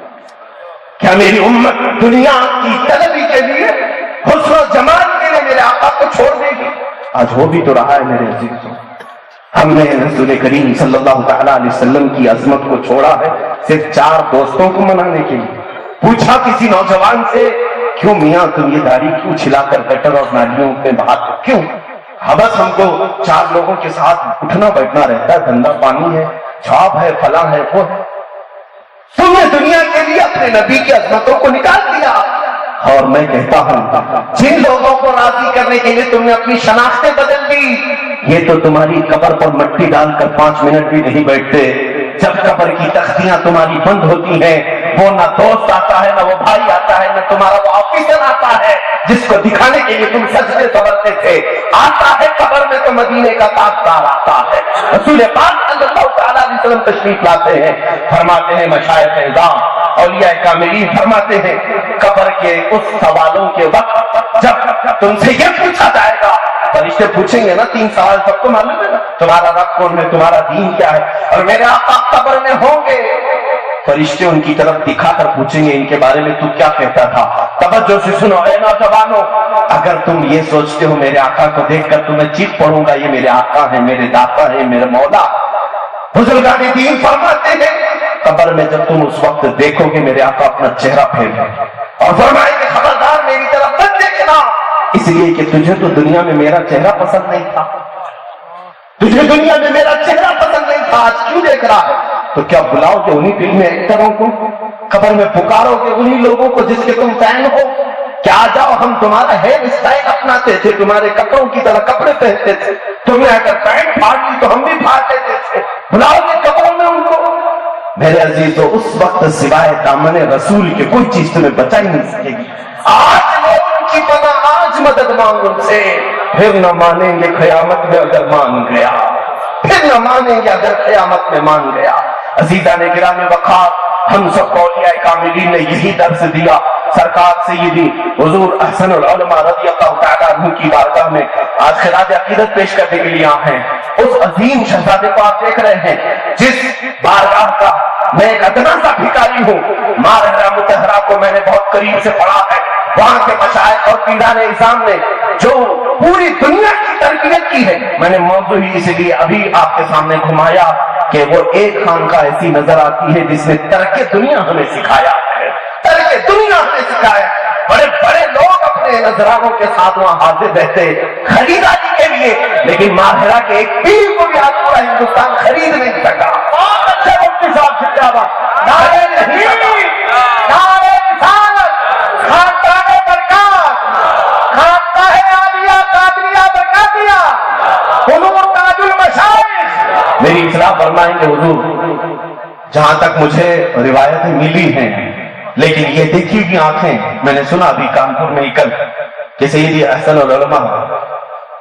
کیا میری امت دنیا کی طلبی کے لیے, حسن و جمال کے لیے میرے آقا کو چھوڑ دے گی؟ آج ہو بھی تو رہا ہے میرے عزیزوں. ہم نے رسول کریم صلی اللہ تعالی علیہ وسلم کی عظمت کو چھوڑا ہے صرف 4 دوستوں کو منانے کے لیے. پوچھا کسی نوجوان سے کیوں میاں تم یہ داڑھی کیوں چھلا کر گٹر اور نالیوں میں بہاتے ہو, کیوں؟ بس ہم کو 4 لوگوں کے ساتھ اٹھنا بیٹھنا رہتا ہے, دھندا پانی ہے, جاب ہے, فلاں ہے, وہ ہے. تم نے دنیا کے لیے اپنے نبی کی عظمتوں کو نکال دیا. اور میں کہتا ہوں جن لوگوں کو راضی کرنے کے لیے تم نے اپنی شناختیں بدل دی, یہ تو تمہاری قبر پر مٹی ڈال کر 5 منٹ بھی نہیں بیٹھتے. جب قبر کی تختیاں تمہاری بند ہوتی ہیں وہ نہ دوست آتا ہے، نہ وہ بھائی آتا ہے، نہ تمہارا وہ آفیسر آتا ہے جس کو دکھانے کے لیے تم سجدے سنورتے تھے، آتا ہے قبر میں تو مدینے کا تاجدار آتا ہے۔ رسول پاک صلی اللہ تعالیٰ علیہ وسلم تشریف لاتے ہیں، فرماتے ہیں مشائخ اعظام اولیاء کاملین فرماتے ہیں قبر کے اس سوالوں کے وقت جب تم سے یہ پوچھا جائے گا، فرشتے پوچھیں گے نا 3 سوال، سب کو معلوم ہے نا، تمہارا رب کون ہے، تمہارا دین کیا ہے، اور میرے آقا قبر میں ہوں گے، فرشتے ان کی طرف دکھا کر پوچھیں گے ان کے بارے میں تو کیا کہتا تھا۔ توجہ سے سنو اے نوجوانوں، اگر تم یہ سوچتے ہو میرے آقا کو دیکھ کر تمہیں چیخ پڑوں گا یہ میرے آقا ہیں، میرے داتا ہیں، میرے مولا، بزرگان دین فرماتے ہیں قبر میں جب تم اس وقت دیکھو گے میرے آقا اپنا چہرہ پھیر لیں اور فرمائیں گے خبردار میری طرف مت دیکھنا، اس لیے کہ تجھے تو دنیا میں میرا چہرہ پسند نہیں تھا، تجھے دنیا میں میرا چہرہ پسند نہیں تھا، آج کیوں دیکھ رہا ہے؟ تو کیا بلاؤ گے انہی فلم ایکٹروں کو، قبر میں پکارو گے انہی لوگوں کو جس کے تم فین ہو؟ کیا آ جاؤ ہم تمہارا ہیئر اسٹائل اپناتے تھے، تمہارے کپڑوں کی طرح کپڑے پہنتے تھے، تم نے اگر پینٹ پھاڑ لی تو ہم بھی پھاڑ دیتے تھے، بلاؤ گے قبروں میں ان کو؟ میرے عزیزو اس وقت سوائے دامن رسول کے کوئی چیز تمہیں بچا ہی نہیں سکے گی۔ آج لوگ ان کی پناہ، آج مدد مانگ ان سے، پھر نہ مانیں گے قیامت میں اگر مان گیا، پھر نہ مانیں گے اگر قیامت میں مان گیا۔ عزیزان گرامی وقار، ہم سب کو اولیاء کاملین نے یہی درس دیا۔ سرکار سیدی حضور احسن العلماء رضی اللہ تعالیٰ عنہ کی بارگاہ میں آج خراج عقیدت پیش کرنے کے لیے آئے ہیں۔ اس عظیم شہزادے کو آپ دیکھ رہے ہیں جس بارگاہ کا میں ایک ادنا سا بھکاری ہوں، مارحرہ مطہرہ کو میں نے بہت قریب سے پڑھا ہے، وہاں کے مشائخ اور پیران اعظام نے جو پوری دنیا کی تربیت کی ہے، میں نے موضوع ہی اس لیے ابھی آپ کے سامنے گھمایا کہ وہ ایک خانقاہ ایسی نظر آتی ہے جس نے ترک دنیا ہمیں سکھایا ہے، ترک دنیا ہمیں سکھایا۔ بڑے بڑے لوگ اپنے نذرانوں کے ساتھ وہاں حاضر رہتے خریداری کے لیے، لیکن ماہرہ کے ایک پیر کو بھی آج پورا ہندوستان خرید نہیں سکا۔ بہت اچھے مفتی صاحب شکریہ، نعرہ تحریر، نعرہ رسالت، خانقاہ برکات، خانقاہ عالیہ قادریہ برکاتیہ، حضور تاج المشائخ۔ میری اصلاح فرمائیں گے حضور، جہاں تک مجھے روایتیں ملی ہیں، لیکن یہ دیکھی بھی آنکھیں، میں نے سنا ابھی کانپور میں کل کہ سیدی احسن العلماء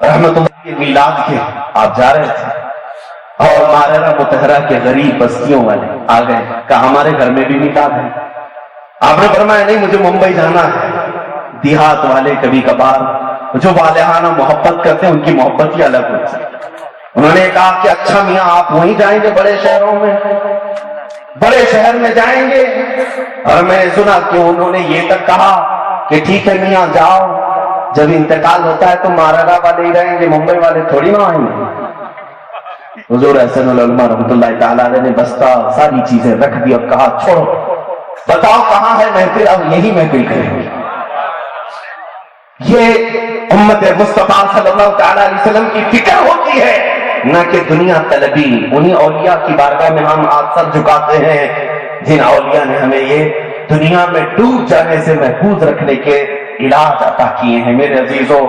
رحمت اللہ کے میلاد کے آپ جا رہے تھے اور مارحرہ مطہرہ کے غریب بستیوں والے آ گئے، کہا ہمارے گھر میں بھی میلاد ہے۔ آپ نے فرمایا نہیں مجھے ممبئی جانا ہے۔ دیہات والے کبھی کبھار جو والہانہ محبت کرتے ہیں ان کی محبت ہی الگ ہوتی ہے۔ انہوں نے کہا کہ اچھا میاں آپ وہیں جائیں گے بڑے شہروں میں، بڑے شہر میں جائیں گے؟ اور میں نے سنا کہ انہوں نے یہ تک کہا کہ ٹھیک ہے میاں جاؤ، جب انتقال ہوتا ہے تو مارحرہ والے ہی رہیں گے، ممبئی والے تھوڑی نہ آئیں گے۔ حضور احسن العلماء رحمۃ اللہ تعالیٰ علیہ نے بستہ ساری چیزیں رکھ دی اور کہا چھوڑو، بتاؤ کہاں ہے محفل، اب یہی محفل کریں گے۔ یہ امت مصطفیٰ صلی اللہ تعالیٰ علیہ وسلم کی فکر ہوتی ہے، نہ کہ دنیا طلبی۔ انہی اولیاء کی بارگاہ میں ہم آج سر جھکاتے ہیں جن اولیاء نے ہمیں یہ دنیا میں ڈوب جانے سے محفوظ رکھنے کے علاج عطا کیے ہیں۔ میرے عزیزو،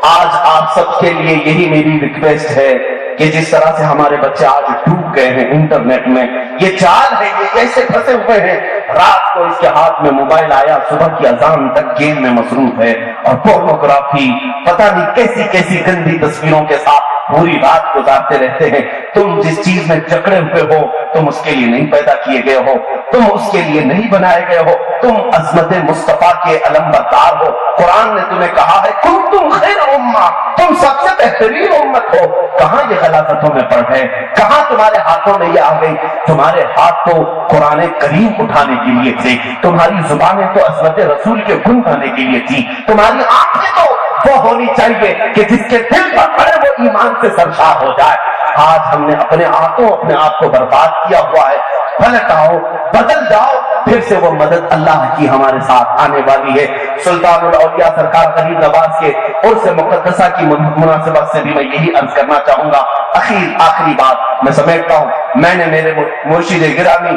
آج آپ سب کے لیے یہی میری ریکویسٹ ہے کہ جس طرح سے ہمارے بچے آج ڈوب گئے ہیں انٹرنیٹ میں، یہ چال ہے، یہ کیسے پھنسے ہوئے ہیں۔ رات کو اس کے ہاتھ میں موبائل آیا، صبح کی اذان تک گیم میں مصروف ہے اور پورنوگرافی، پتہ نہیں کیسی کیسی گندی تصویروں کے ساتھ پوری رات گزارتے رہتے ہیں۔ تم جس چیز میں جکڑے ہوئے ہو تم اس کے لیے نہیں پیدا کیے گئے ہو، تم اس کے لیے نہیں بنائے گئے ہو، تم عظمت مصطفیٰ کے علمبردار ہو۔ قرآن نے تمہیں کہا ہے کنتم خیر امہ، تم سب سے بہترین امت ہو۔ کہاں یہ غلاظتوں میں پڑ گئے، کہاں تمہارے ہاتھوں میں یہ آ گئی؟ تمہارے ہاتھ تو قرآن کریم اٹھانے کے لیے تھے، تمہاری زبانیں تو عظمت رسول کے گن گانے کے لیے تھی، تمہاری آنکھیں تو وہ ہونی چاہیے کہ جس کے دل پر پڑے وہ ایمان سے سرشار ہو جائے۔ آج ہم نے اپنے ہاتھوں اپنے آپ کو برباد کیا ہوا ہے۔ پلٹ آؤ، بدل جاؤ، پھر سے وہ مدد اللہ کی ہمارے ساتھ آنے والی ہے۔ سلطان الاولیاء سرکار غریب نواز کے عرس مقدسہ کی مناسبت سے بھی میں یہی عرض کرنا چاہوں گا۔ آخری بات میں سمیٹتا ہوں، میں نے میرے مرشد گرامی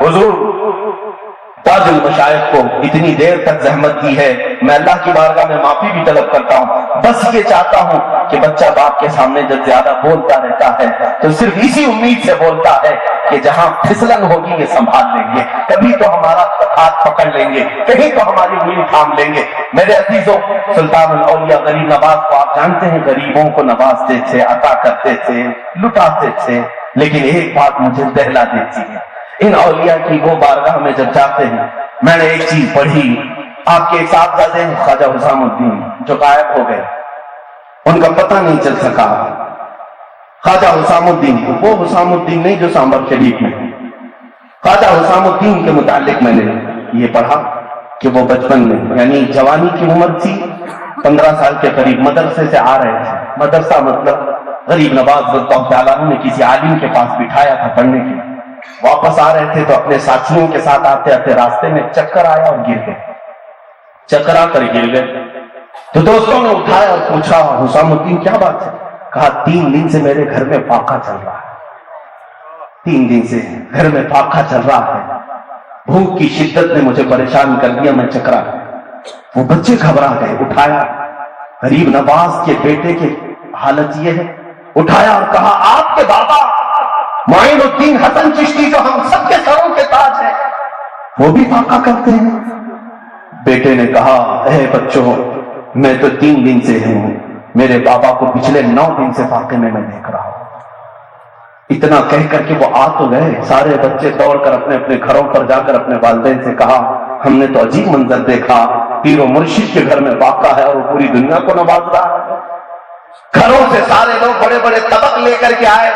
حضور تاج المشائخ کو اتنی دیر تک زحمت دی ہے، میں اللہ کی بارگاہ میں معافی بھی طلب کرتا ہوں۔ بس یہ چاہتا ہوں کہ بچہ باپ کے سامنے جب زیادہ بولتا رہتا ہے تو صرف اسی امید سے بولتا ہے کہ جہاں پھسلن ہوگی یہ سنبھال لیں گے، کبھی تو ہمارا ہاتھ پکڑ لیں گے، کہیں تو ہماری انگلی تھام لیں گے۔ میرے عزیزوں، سلطان الاولیاء غریب نواز کو آپ جانتے ہیں، غریبوں کو نوازتے تھے، عطا کرتے تھے، لٹاتے تھے، لیکن ایک بات مجھے دہلا دیتی ہے، ان اولیاء کی وہ بارگاہ میں جب جاتے ہیں، میں نے ایک چیز پڑھی، آپ کے صاحبزادے خواجہ حسام الدین جو غائب ہو گئے، ان کا پتہ نہیں چل سکا۔ خواجہ حسام الدین، وہ حسام الدین نہیں جو سامبر شریف میں، خواجہ حسام الدین کے متعلق میں نے یہ پڑھا کہ وہ بچپن میں یعنی جوانی کی عمر تھی، 15 سال کے قریب مدرسے سے آ رہے تھے۔ مدرسہ مطلب غریب نواز رضی اللہ تعالیٰ عنہ نے کسی عالم کے پاس بٹھایا تھا پڑھنے کے لیے، واپس آ رہے تھے تو اپنے ساتھیوں کے ساتھ آتے آتے راستے میں چکر آیا اور گر گئے، چکر آ کر گر گئے تو دوستوں نے اٹھایا اور پوچھا حسام الدین کیا بات ہے؟ کہا 3 دن سے میرے گھر میں فاقہ چل رہا ہے، 3 دن سے گھر میں فاقہ چل رہا ہے، بھوک کی شدت نے مجھے پریشان کر دیا، میں چکرا گیا۔ وہ بچے گھبرا گئے، اٹھایا، غریب نواز کے بیٹے کی حالت یہ ہے، اٹھایا اور کہا آپ کے بابا معین الدین حسن چشتی جو ہم سب کے سروں کے تاج ہیں، وہ بھی فاقہ کرتے ہیں؟ بیٹے نے کہا اے بچوں، میں تو 3 دن سے ہوں، میرے بابا کو پچھلے 9 دن سے فاقے میں دیکھ رہا ہوں۔ اتنا کہہ کر کے وہ آ تو گئے، سارے بچے دوڑ کر اپنے اپنے گھروں پر جا کر اپنے والدین سے کہا ہم نے تو عجیب منظر دیکھا، پیر و مرشد کے گھر میں فاقہ ہے اور وہ پوری دنیا کو نواز رہا ہے۔ گھروں سے سارے لوگ بڑے بڑے طبق لے کر کے آئے۔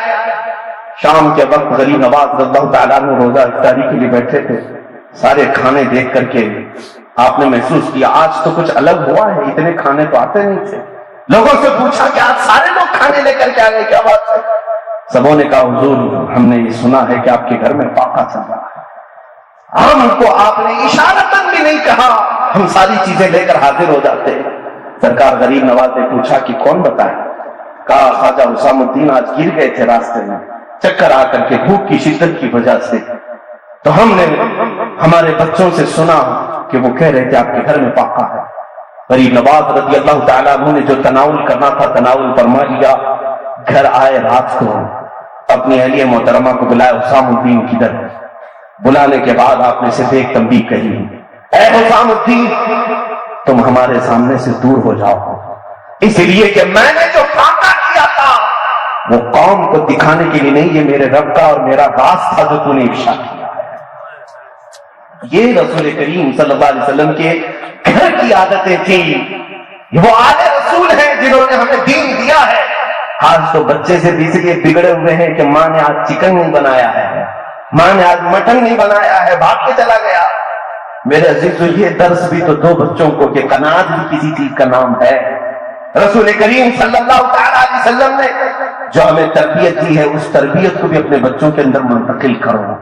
شام کے وقت غریب نواز رضی اللہ تعالیٰ عنہ روزہ افطاری کے لیے بیٹھے تھے، سارے کھانے دیکھ کر کے آپ نے محسوس کیا آج تو کچھ الگ ہوا ہے، اتنے کھانے تو آتے نہیں تھے۔ لوگوں سے پوچھا کہ آج سارے لوگ کھانے لے کر کے آ گئے، کیا بات ہے؟ سبوں نے کہا حضور ہم نے یہ سنا ہے کہ آپ کے گھر میں فاقہ چل رہا ہے، ہم کو آپ نے اشارتاً بھی نہیں کہا، ہم ساری چیزیں لے کر حاضر ہو جاتے ہیں۔ سرکار غریب نواز نے پوچھا کہ کون بتائے؟ کہا خواجہ حسام الدین آج گر گئے تھے راستے میں چکر آ کر کے بھوک کی شدت کی وجہ سے، تو ہم نے ہمارے بچوں سے سنا کہ وہ کہہ رہے تھے آپ کے گھر میں فاقہ ہے۔ غریب نواز رضی اللہ تعالیٰ عنہ نے جو تناول کرنا تھا تناول فرما لیا، گھر آئے رات کو، اپنی اہلیہ محترمہ کو بلایا، حسام الدین کدھر؟ بلانے کے بعد آپ نے صرف ایک تنبیہ کہی، اے حسام الدین تم ہمارے سامنے سے دور ہو جاؤ، اس لیے کہ میں نے جو فاقہ کیا تھا وہ قوم کو دکھانے کے لیے نہیں، یہ میرے رب کا اور میرا راز تھا جو تو نے افشا کیا ہے۔ یہ رسول کریم صلی اللہ علیہ وسلم کے گھر کی عادتیں تھیں، وہ آل رسول ہیں جنہوں نے ہمیں دین دیا ہے۔ آج تو بچے سے بھی اس لیے بگڑے ہوئے ہیں کہ ماں نے آج چکن نہیں بنایا ہے، ماں نے آج مٹن نہیں بنایا ہے، بھاگ کے چلا گیا۔ میرے عزیزو یہ درس بھی تو 2 بچوں کو کہ قناعت بھی کسی چیز کا نام ہے۔ رسول کریم صلی اللہ تعالیٰ علیہ وسلم نے جو ہمیں تربیت دی ہے اس تربیت کو بھی اپنے بچوں کے اندر منتقل کرو۔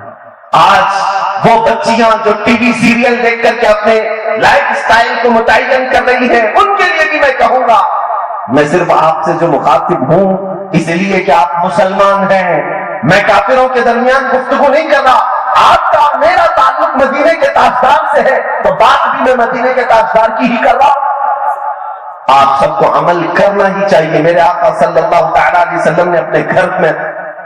آج وہ بچیاں جو ٹی وی سیریل دیکھ کر کے اپنے لائف سٹائل کو متعین کر رہی ہیں، ان کے لیے بھی میں کہوں گا، میں صرف آپ سے جو مخاطب ہوں اس لیے کہ آپ مسلمان ہیں، میں کافروں کے درمیان گفتگو نہیں کر رہا۔ آپ کا میرا تعلق مدینے کے تاجدار سے ہے تو بات بھی میں مدینے کے تاجدار کی ہی کر رہا ہوں۔ آپ سب کو عمل کرنا ہی چاہیے۔ میرے آقا صلی اللہ تعالیٰ علیہ وسلم نے اپنے گھر میں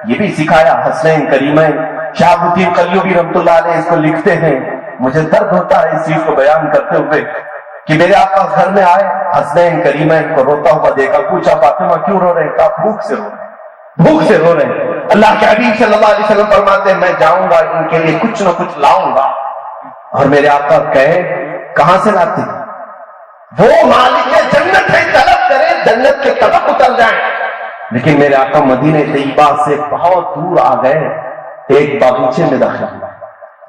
یہ بھی سکھایا، حسنین کریمین۔ شہاب الدین قلیوبی رحمۃ اللہ علیہ اس کو لکھتے ہیں، مجھے درد ہوتا ہے اس چیز کو بیان کرتے ہوئے کہ میرے آقا گھر میں آئے، حسنین کریمین کو روتا ہوا دیکھا، پوچھا فاطمہ کیوں رو رہے ہیں؟ کہا بھوک سے رو رہے ہیں، بھوک سے رو رہے ہیں۔ اللہ کے حبیب صلی اللہ علیہ وسلم فرماتے ہیں میں جاؤں گا ان کے لیے کچھ نہ کچھ لاؤں گا، اور میرے آقا کہے کہاں سے لاتے ہیں؟ وہ مالک جنت ہے، طلب کرے جنت کے طبق اتر جائیں۔ لیکن میرے آقا مدینہ طیبہ سے بہت دور آ گئے، ایک باغیچے میں داخل ہوا،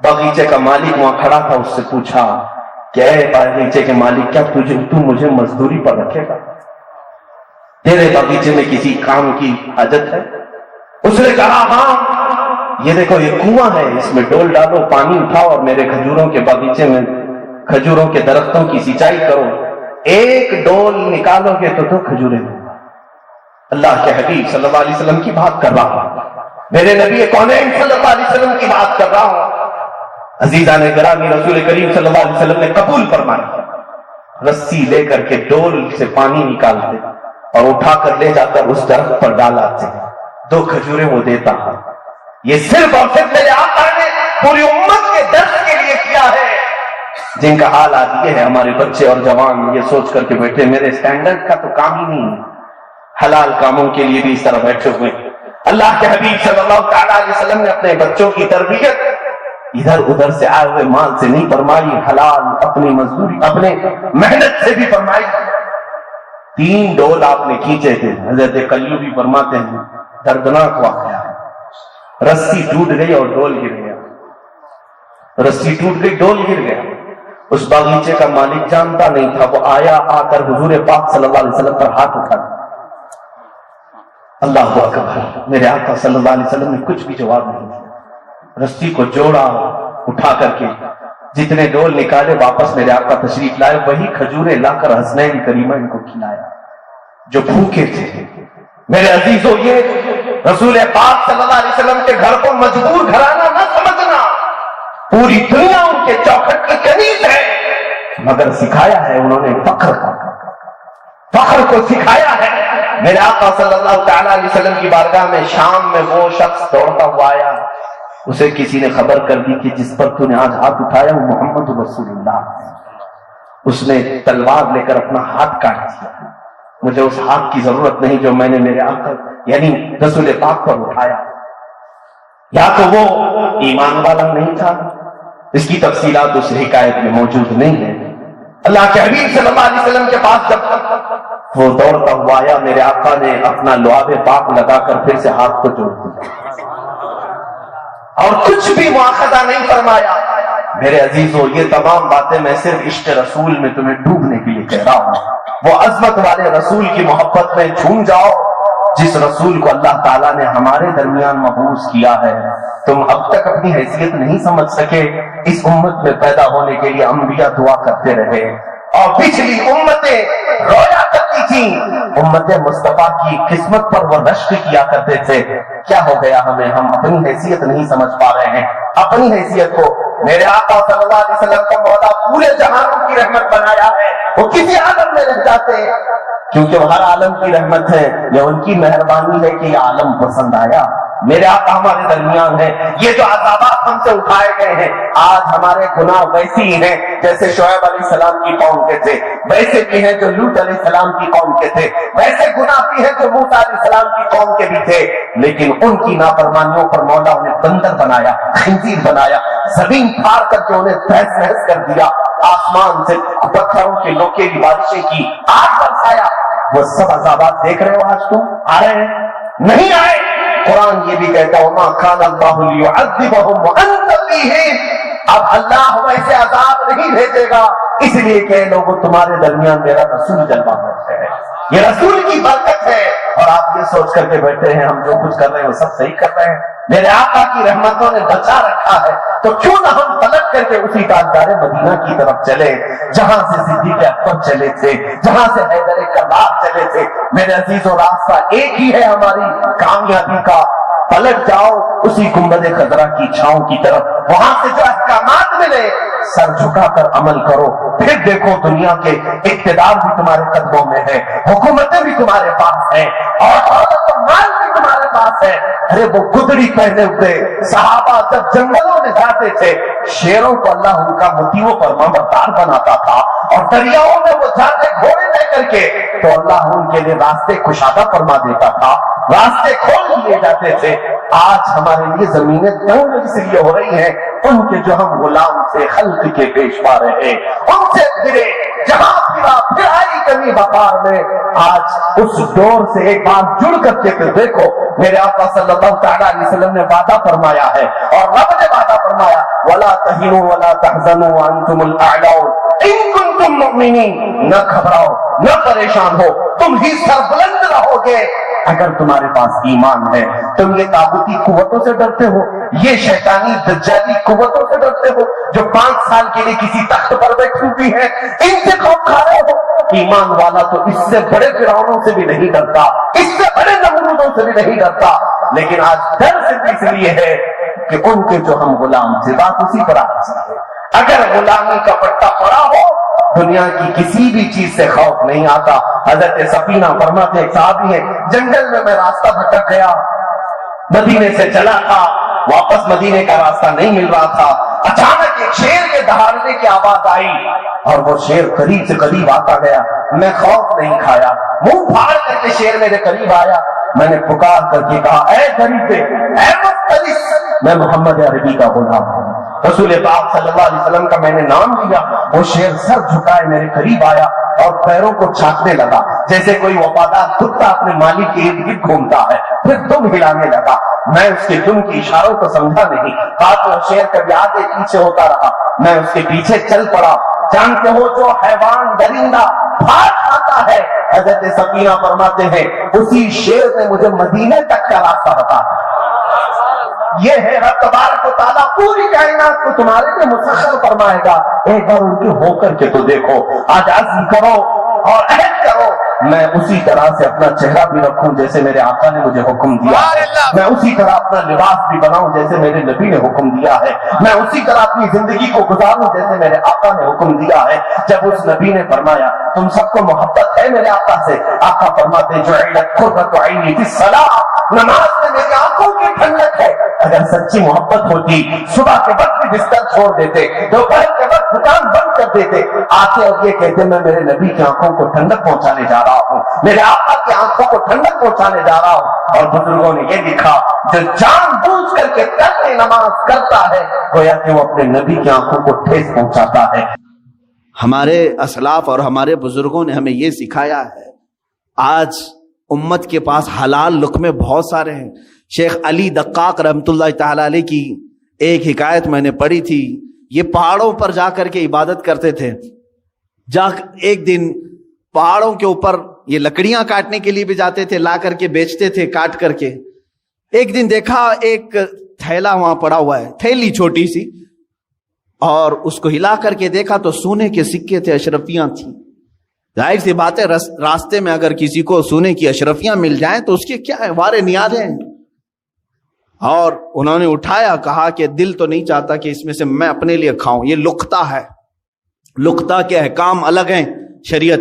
باغیچے کا مالک وہاں کھڑا تھا، اس سے پوچھا کہ اے باغیچے کے مالک کیا تو مجھے مزدوری پر رکھے گا؟ تیرے باغیچے میں کسی کام کی حاجت ہے؟ اس نے کہا ہاں، یہ دیکھو یہ کنواں ہے، اس میں ڈول ڈالو، پانی اٹھاؤ اور میرے کھجوروں کے باغیچے میں کھجوروں کے درختوں کی سینچائی کرو، ایک ڈول نکالو گے تو 2 کھجوریں دوں گا۔ اللہ کے حبیب صلی اللہ علیہ وسلم کی بات کر رہا ہوں، میرے نبی کونین صلی اللہ علیہ وسلم کی بات کر رہا ہوں۔ عزیزان گرامی، رسول کریم صلی اللہ علیہ وسلم نے قبول فرمایا، رسی لے کر کے ڈول سے پانی نکالتے اور اٹھا کر لے جا کر اس درخت پر ڈالاتے، 2 کھجوریں وہ دیتا ہے۔ یہ صرف اور صرف میرے آقا نے پوری امت کے درس کے لیے کیا ہے جن کا حال آج یہ ہے، ہمارے بچے اور جوان یہ سوچ کر کے بیٹھے میرے اسٹینڈرڈ کا تو کام ہی نہیں ہے، حلال کاموں کے لیے بھی اس طرح بیٹھے ہوئے۔ اللہ کے حبیب صلی اللہ تعالیٰ علیہ وسلم نے اپنے بچوں کی تربیت ادھر ادھر سے آئے ہوئے مال سے نہیں فرمائی، حلال اپنی مزدوری اپنے محنت سے بھی فرمائی۔ 3 ڈول آپ نے کھینچے تھے، حضرت کلیو بھی فرماتے ہیں دردناک واقعہ، رسی ٹوٹ گئی اور ڈول گر گیا، رسی ٹوٹ گئی ڈول گر گیا۔ اس باغیچے کا مالک جانتا نہیں تھا، وہ آیا، آ کر حضور پاک صلی اللہ علیہ وسلم پر ہاتھ اٹھا دیا۔ اللہ اکبر، میرے آقا صلی اللہ علیہ وسلم نے کچھ بھی جواب نہیں دیا، رسی کو جوڑا اٹھا کر کے، جتنے ڈول نکالے واپس میرے آقا تشریف لائے، وہی کھجوریں لا کر حسنین کریمہ ان کو کھلایا جو بھوکے تھے۔ میرے عزیزو، یہ رسول پاک صلی اللہ علیہ وسلم کے گھر کو مجبور گھرانہ نہ سمجھنا، پوری دنیا ان کے چوکھٹ کے قریب ہے، مگر سکھایا ہے انہوں نے فخر کو سکھایا ہے۔ میرے آقا صلی اللہ تعالیٰ علیہ وسلم کی بارگاہ میں شام میں وہ شخص دوڑتا ہوا آیا، اسے کسی نے خبر کر دی کہ جس پر تو نے آج ہاتھ اٹھایا وہ محمد رسول اللہ ہے۔ اس نے تلوار لے کر اپنا ہاتھ کاٹ دیا، مجھے اس ہاتھ کی ضرورت نہیں جو میں نے میرے آقا یعنی رسول پاک پر اٹھایا۔ یا تو وہ ایمان والا نہیں تھا، اس کی تفصیلات اس حکایت میں موجود نہیں ہے۔ اللہ کے حبیب صلی اللہ علیہ وسلم کے پاس جب وہ دوڑتا ہوا آیا، میرے آقا نے اپنا لعاب پاک لگا کر پھر سے ہاتھ کو جوڑ دیا اور کچھ بھی مواخذہ نہیں فرمایا۔ میرے عزیزو، یہ تمام باتیں میں صرف عشق رسول میں تمہیں ڈوبنے کے لیے کہہ رہا ہوں۔ وہ عظمت والے رسول کی محبت میں جھوم جاؤ جس رسول کو اللہ تعالیٰ نے ہمارے درمیان مبعوث کیا ہے۔ تم اب تک اپنی حیثیت نہیں سمجھ سکے، اس امت میں پیدا ہونے کے لیے انبیاء دعا کرتے رہے اور پچھلی امتیں رویا کرتی تھیں، امت مصطفیٰ کی قسمت پر وہ رشک کیا کرتے تھے۔ کیا ہو گیا ہمیں؟ ہم اپنی حیثیت نہیں سمجھ پا رہے ہیں، اپنی حیثیت کو۔ میرے آقا صلی اللہ علیہ وسلم کا مولا پورے جہانوں کی رحمت بنایا ہے، وہ کسی عالم میں رہ جاتے ہیں کیونکہ وہ ہر عالم کی رحمت ہے، یہ ان کی مہربانی ہے کہ یہ عالم پسند آیا۔ میرے آقا ہمارے درمیان ہے، یہ جو عذابات ہم سے اٹھائے گئے ہیں، آج ہمارے گناہ ویسے ہی ہیں جیسے شعیب علیہ السلام کی قوم کے تھے، ویسے بھی ہیں جو لوط علیہ السلام کی قوم کے تھے، ویسے گناہ بھی ہیں جو موسیٰ علیہ السلام کی قوم کے بھی تھے، لیکن ان کی نافرمانیوں پر مولا انہیں بندر بنایا، خنزیر بنایا، زمین پھاڑ کر کے انہیں تہس نہس کر دیا، آسمان سے پتھروں کے نوکیلی بارشیں کی، آگ برسایا۔ وہ سب عذابات دیکھ رہے ہو آج تم؟ آ رہے ہیں؟ نہیں آئے۔ قرآن یہ بھی کہتا ہے وَمَا كَانَ اللَّهُ لِيُعَذِّبَهُمْ وَأَنْتَ فِيهِمْ، اب اللہ ویسے عذاب نہیں بھیجے گا اس لیے کہ لوگوں تمہارے درمیان میرا رسول جلوہ ہے، یہ رسول کی برکت ہے، اور آپ یہ سوچ کر کے بیٹھے ہیں ہم جو کچھ کر رہے ہیں وہ سب صحیح کر رہے ہیں۔ میرے آقا کی رحمتوں نے بچا رکھا ہے، تو کیوں نہ ہم پلٹ کر کے اسی تاجدار مدینہ کی طرف چلے جہاں سے صدیق اکبر چلے تھے، جہاں سے حیدر کرار چلے تھے۔ میرے عزیزو، راستہ ایک ہی ہے ہماری کامیابی کا، پلٹ جاؤ اسی گنبد خضرا کی چھاؤں کی طرف، وہاں سے جو احکامات ملے سر جھکا کر عمل کرو، پھر دیکھو دنیا کے اقتدار بھی تمہارے قدموں میں ہے، حکومتیں بھی تمہارے پاس ہیں، اور دولت و مال بھی تمہارے پاس ہے۔ ارے وہ گدڑی پہنے ہوئے صحابہ جب جنگلوں میں جاتے تھے، شیروں کو اللہ ان کا مطیع فرما بردار بناتا تھا، اور دریاؤں میں وہ جاتے گھوڑے لے کر کے تو اللہ ان کے لیے راستے کشادہ فرما دیتا تھا، راستے کھول دیے جاتے تھے۔ آج ہمارے لیے زمینیں تنگ اس لیے ہو رہی ہیں ان کے جو ہم غلام سے خلق کے پیشوا رہے، ان سے پھرے، جہاں پھرا پھر آئی کمی وقار میں۔ آج اس دور سے ایک بار جڑ کر کے پھر دیکھو، میرے آقا صلی اللہ تعالیٰ علیہ وسلم نے وعدہ فرمایا ہے اور رب نے وعدہ فرمایا وَلَا تَهِنُوا وَلَا تَحْزَنُوا وَأَنْتُمُ الْأَعْلَوْنَ إِن كُنتُم مُؤْمِنِينَ، نہ گھبراؤ نہ پریشان ہو، تم ہی سربلند رہو گے اگر تمہارے پاس ایمان ہے۔ تم یہ طاغوتی قوتوں سے ڈرتے ہو، یہ شیطانی دجالی قوتوں سے ڈرتے ہو جو 5 سال کے لیے کسی تخت پر بیٹھی ہوئی ہے، ان سے خوف کھا رہے ہو۔ ایمان والا تو اس سے بڑے فرعونوں سے بھی نہیں ڈرتا، اس سے بڑے نمرودوں سے بھی نہیں ڈرتا، لیکن آج ڈر صرف اس لیے ہے کہ ان کے جو ہم غلام تھے، بات اسی پر آ سکتے۔ اگر غلامی کا پٹا پڑا ہو دنیا کی کسی بھی چیز سے خوف نہیں آتا۔ حضرت سفینہ فرماتے ایک صحابی ہے، جنگل میں میں راستہ بھٹک گیا، مدینے سے چلا تھا، واپس مدینے کا راستہ نہیں مل رہا تھا، اچانک ایک شیر کے دہاڑنے کاٹنے کی آواز آئی اور وہ شیر قریب سے قریب آتا گیا. میں خوف نہیں کھایا, منہ پھاڑ کر کے شیر میرے قریب آیا. میں نے پکار کر کے کہا, اے غریبے, اے مفترس, میں محمد عربی کا غلام ہوں. رسول پاک صلی اللہ علیہ وسلم کا میں نے نام لیا. وہ شیر سر جھکائے میرے قریب آیا اور پیروں کو چھانٹنے لگا جیسے کوئی وفادار کتا اپنے مالک کے ارد گرد گھومتا ہے. پھر دم ہلانے لگا. میں اس کے دم کی اشاروں کو سمجھا نہیں. ہاتھ میں شیر کبھی آگے پیچھے ہوتا رہا. میں اس کے پیچھے چل پڑا. جانتے ہو جو حیوان درندہ پھاٹ آتا ہے, حضرت سفینہ فرماتے ہیں اسی شیر نے مجھے مدینے تک کا راستہ بتایا. یہ ہے رب تبارک و تعالیٰ پوری کائنات کو تمہارے لیے مسخر فرمائے گا. ایک بار ان کے ہو کر کے تو دیکھو. آج عزم کرو اور عہد کرو, میں اسی طرح سے اپنا چہرہ بھی رکھوں جیسے میرے آقا نے مجھے حکم دیا ہے. میں اسی طرح اپنا لباس بھی بناؤں جیسے میرے نبی نے حکم دیا ہے. میں اسی طرح اپنی زندگی کو گزاروں جیسے میرے آقا نے حکم دیا ہے. جب اس نبی نے فرمایا تم سب کو محبت ہے میرے آقا سے, آقا فرماتے جعلت قرۃ عینی فی الصلاۃ, نماز میں میری آنکھوں کی ٹھنڈک ہے. اگر سچی محبت ہوتی صبح کے وقت بھی بستر چھوڑ دیتے, دوپہر کے وقت دکان بند کر دیتے, آتے اور یہ کہتے میں میرے نبی کی آنکھوں کو ٹھنڈک پہنچانے جا رہا ہوں, میرے آقا کی آنکھوں کو ٹھنڈک پہنچانے جا رہا ہوں. اور بزرگوں نے یہ لکھا جو جان بوجھ کر کے ترک نماز کرتا ہے گویا کہ وہ اپنے نبی کی آنکھوں کو ٹھیس پہنچاتا ہے.
ہمارے اسلاف اور ہمارے بزرگوں نے ہمیں یہ سکھایا ہے. آج امت کے پاس حلال لقمے بہت سارے ہیں. شیخ علی دقاق رحمۃ اللہ تعالی علیہ کی ایک حکایت میں نے پڑھی تھی. یہ پہاڑوں پر جا کر کے عبادت کرتے تھے. ایک دن پہاڑوں کے اوپر یہ لکڑیاں کاٹنے کے لیے بھی جاتے تھے, لا کر کے بیچتے تھے کاٹ کر کے. ایک دن دیکھا ایک تھیلا وہاں پڑا ہوا ہے, تھیلی چھوٹی سی, اور اس کو ہلا کر کے دیکھا تو سونے کے سکے تھے, اشرفیاں تھیں. ظاہر سی بات ہے راستے میں اگر کسی کو سونے کی اشرفیاں مل جائیں تو اس کے کیا ہے, وارے نیازیں. اور انہوں نے اٹھایا, کہا کہ دل تو نہیں چاہتا کہ اس میں سے میں اپنے لیے کھاؤں, یہ لقطہ ہے, لقطہ کے احکام الگ ہیں شریعت.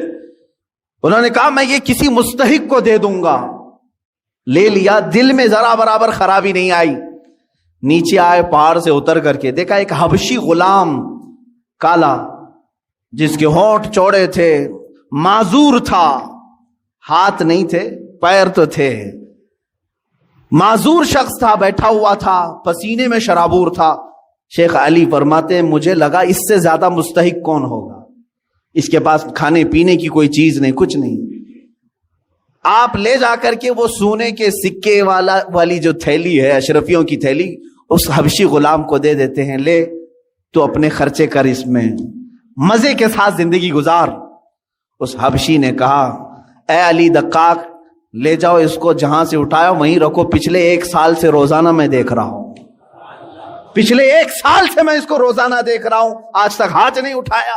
انہوں نے کہا میں یہ کسی مستحق کو دے دوں گا. لے لیا, دل میں ذرا برابر خرابی نہیں آئی. نیچے آئے, پہاڑ سے اتر کر کے دیکھا ایک حبشی غلام کالا, جس کے ہونٹ چوڑے تھے, معذور تھا, ہاتھ نہیں تھے پیر تو تھے, معذور شخص تھا, بیٹھا ہوا تھا, پسینے میں شرابور تھا. شیخ علی فرماتے ہیں مجھے لگا اس سے زیادہ مستحق کون ہوگا, اس کے پاس کھانے پینے کی کوئی چیز نہیں, کچھ نہیں. آپ لے جا کر کے وہ سونے کے سکے والی جو تھیلی ہے, اشرفیوں کی تھیلی, اس حبشی غلام کو دے دیتے ہیں, لے تو اپنے خرچے کر, اس میں مزے کے ساتھ زندگی گزار. اس حبشی نے کہا اے علی دقاق, لے جاؤ اس کو, جہاں سے اٹھایا وہیں رکھو. پچھلے 1 سال سے روزانہ میں دیکھ رہا ہوں, پچھلے 1 سال سے میں اس کو روزانہ دیکھ رہا ہوں, آج تک ہاتھ نہیں اٹھایا.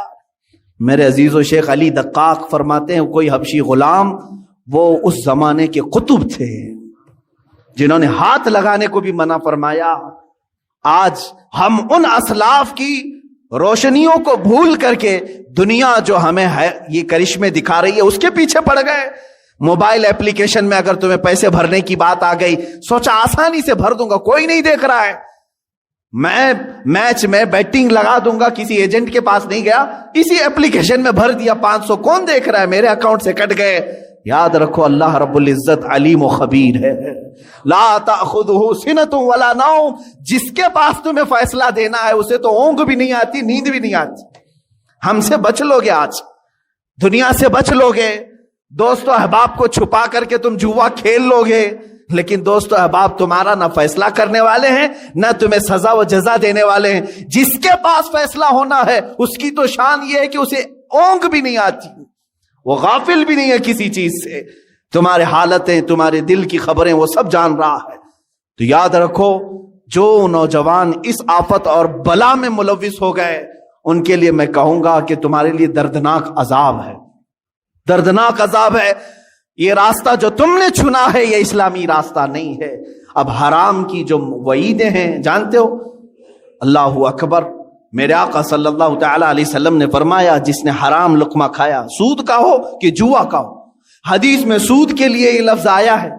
میرے عزیز و شیخ علی دقاق فرماتے ہیں کوئی حبشی غلام, وہ اس زمانے کے قطب تھے جنہوں نے ہاتھ لگانے کو بھی منع فرمایا. آج ہم ان اسلاف کی روشنیوں کو بھول کر کے دنیا جو ہمیں ہے یہ کرشمے دکھا رہی ہے اس کے پیچھے پڑ گئے. موبائل ایپلیکیشن میں اگر تمہیں پیسے بھرنے کی بات آ گئی, سوچا آسانی سے بھر دوں گا, کوئی نہیں دیکھ رہا ہے. میں میچ میں بیٹنگ لگا دوں گا, کسی ایجنٹ کے پاس نہیں گیا, اسی ایپلیکیشن میں بھر دیا 500, کون دیکھ رہا ہے, میرے اکاؤنٹ سے کٹ گئے. یاد رکھو اللہ رب العزت علیم و خبیر ہے. لا تأخذہ سنۃ ولا نوم, جس کے پاس تمہیں فیصلہ دینا ہے اسے تو اونگ بھی نہیں آتی, نیند بھی نہیں آتی. ہم سے بچ لو گے, آج دنیا سے بچ لو گے. دوست و احباب کو چھپا کر کے تم جوا کھیل لو گے, لیکن دوست و احباب تمہارا نہ فیصلہ کرنے والے ہیں نہ تمہیں سزا و جزا دینے والے ہیں. جس کے پاس فیصلہ ہونا ہے اس کی تو شان یہ ہے کہ اسے اونگ بھی نہیں آتی, وہ غافل بھی نہیں ہے کسی چیز سے. تمہارے حالتیں, تمہارے دل کی خبریں وہ سب جان رہا ہے. تو یاد رکھو جو نوجوان اس آفت اور بلا میں ملوث ہو گئے ان کے لیے میں کہوں گا کہ تمہارے لیے دردناک عذاب ہے, دردناک عذاب ہے. یہ راستہ جو تم نے چنا ہے یہ اسلامی راستہ نہیں ہے. اب حرام کی جو وعیدیں ہیں جانتے ہو, اللہ اکبر. میرے آقا صلی اللہ تعالی علیہ وسلم نے فرمایا جس نے حرام لقمہ کھایا, سود کا ہو کہ جوا کا ہو, حدیث میں سود کے لیے یہ لفظ آیا ہے.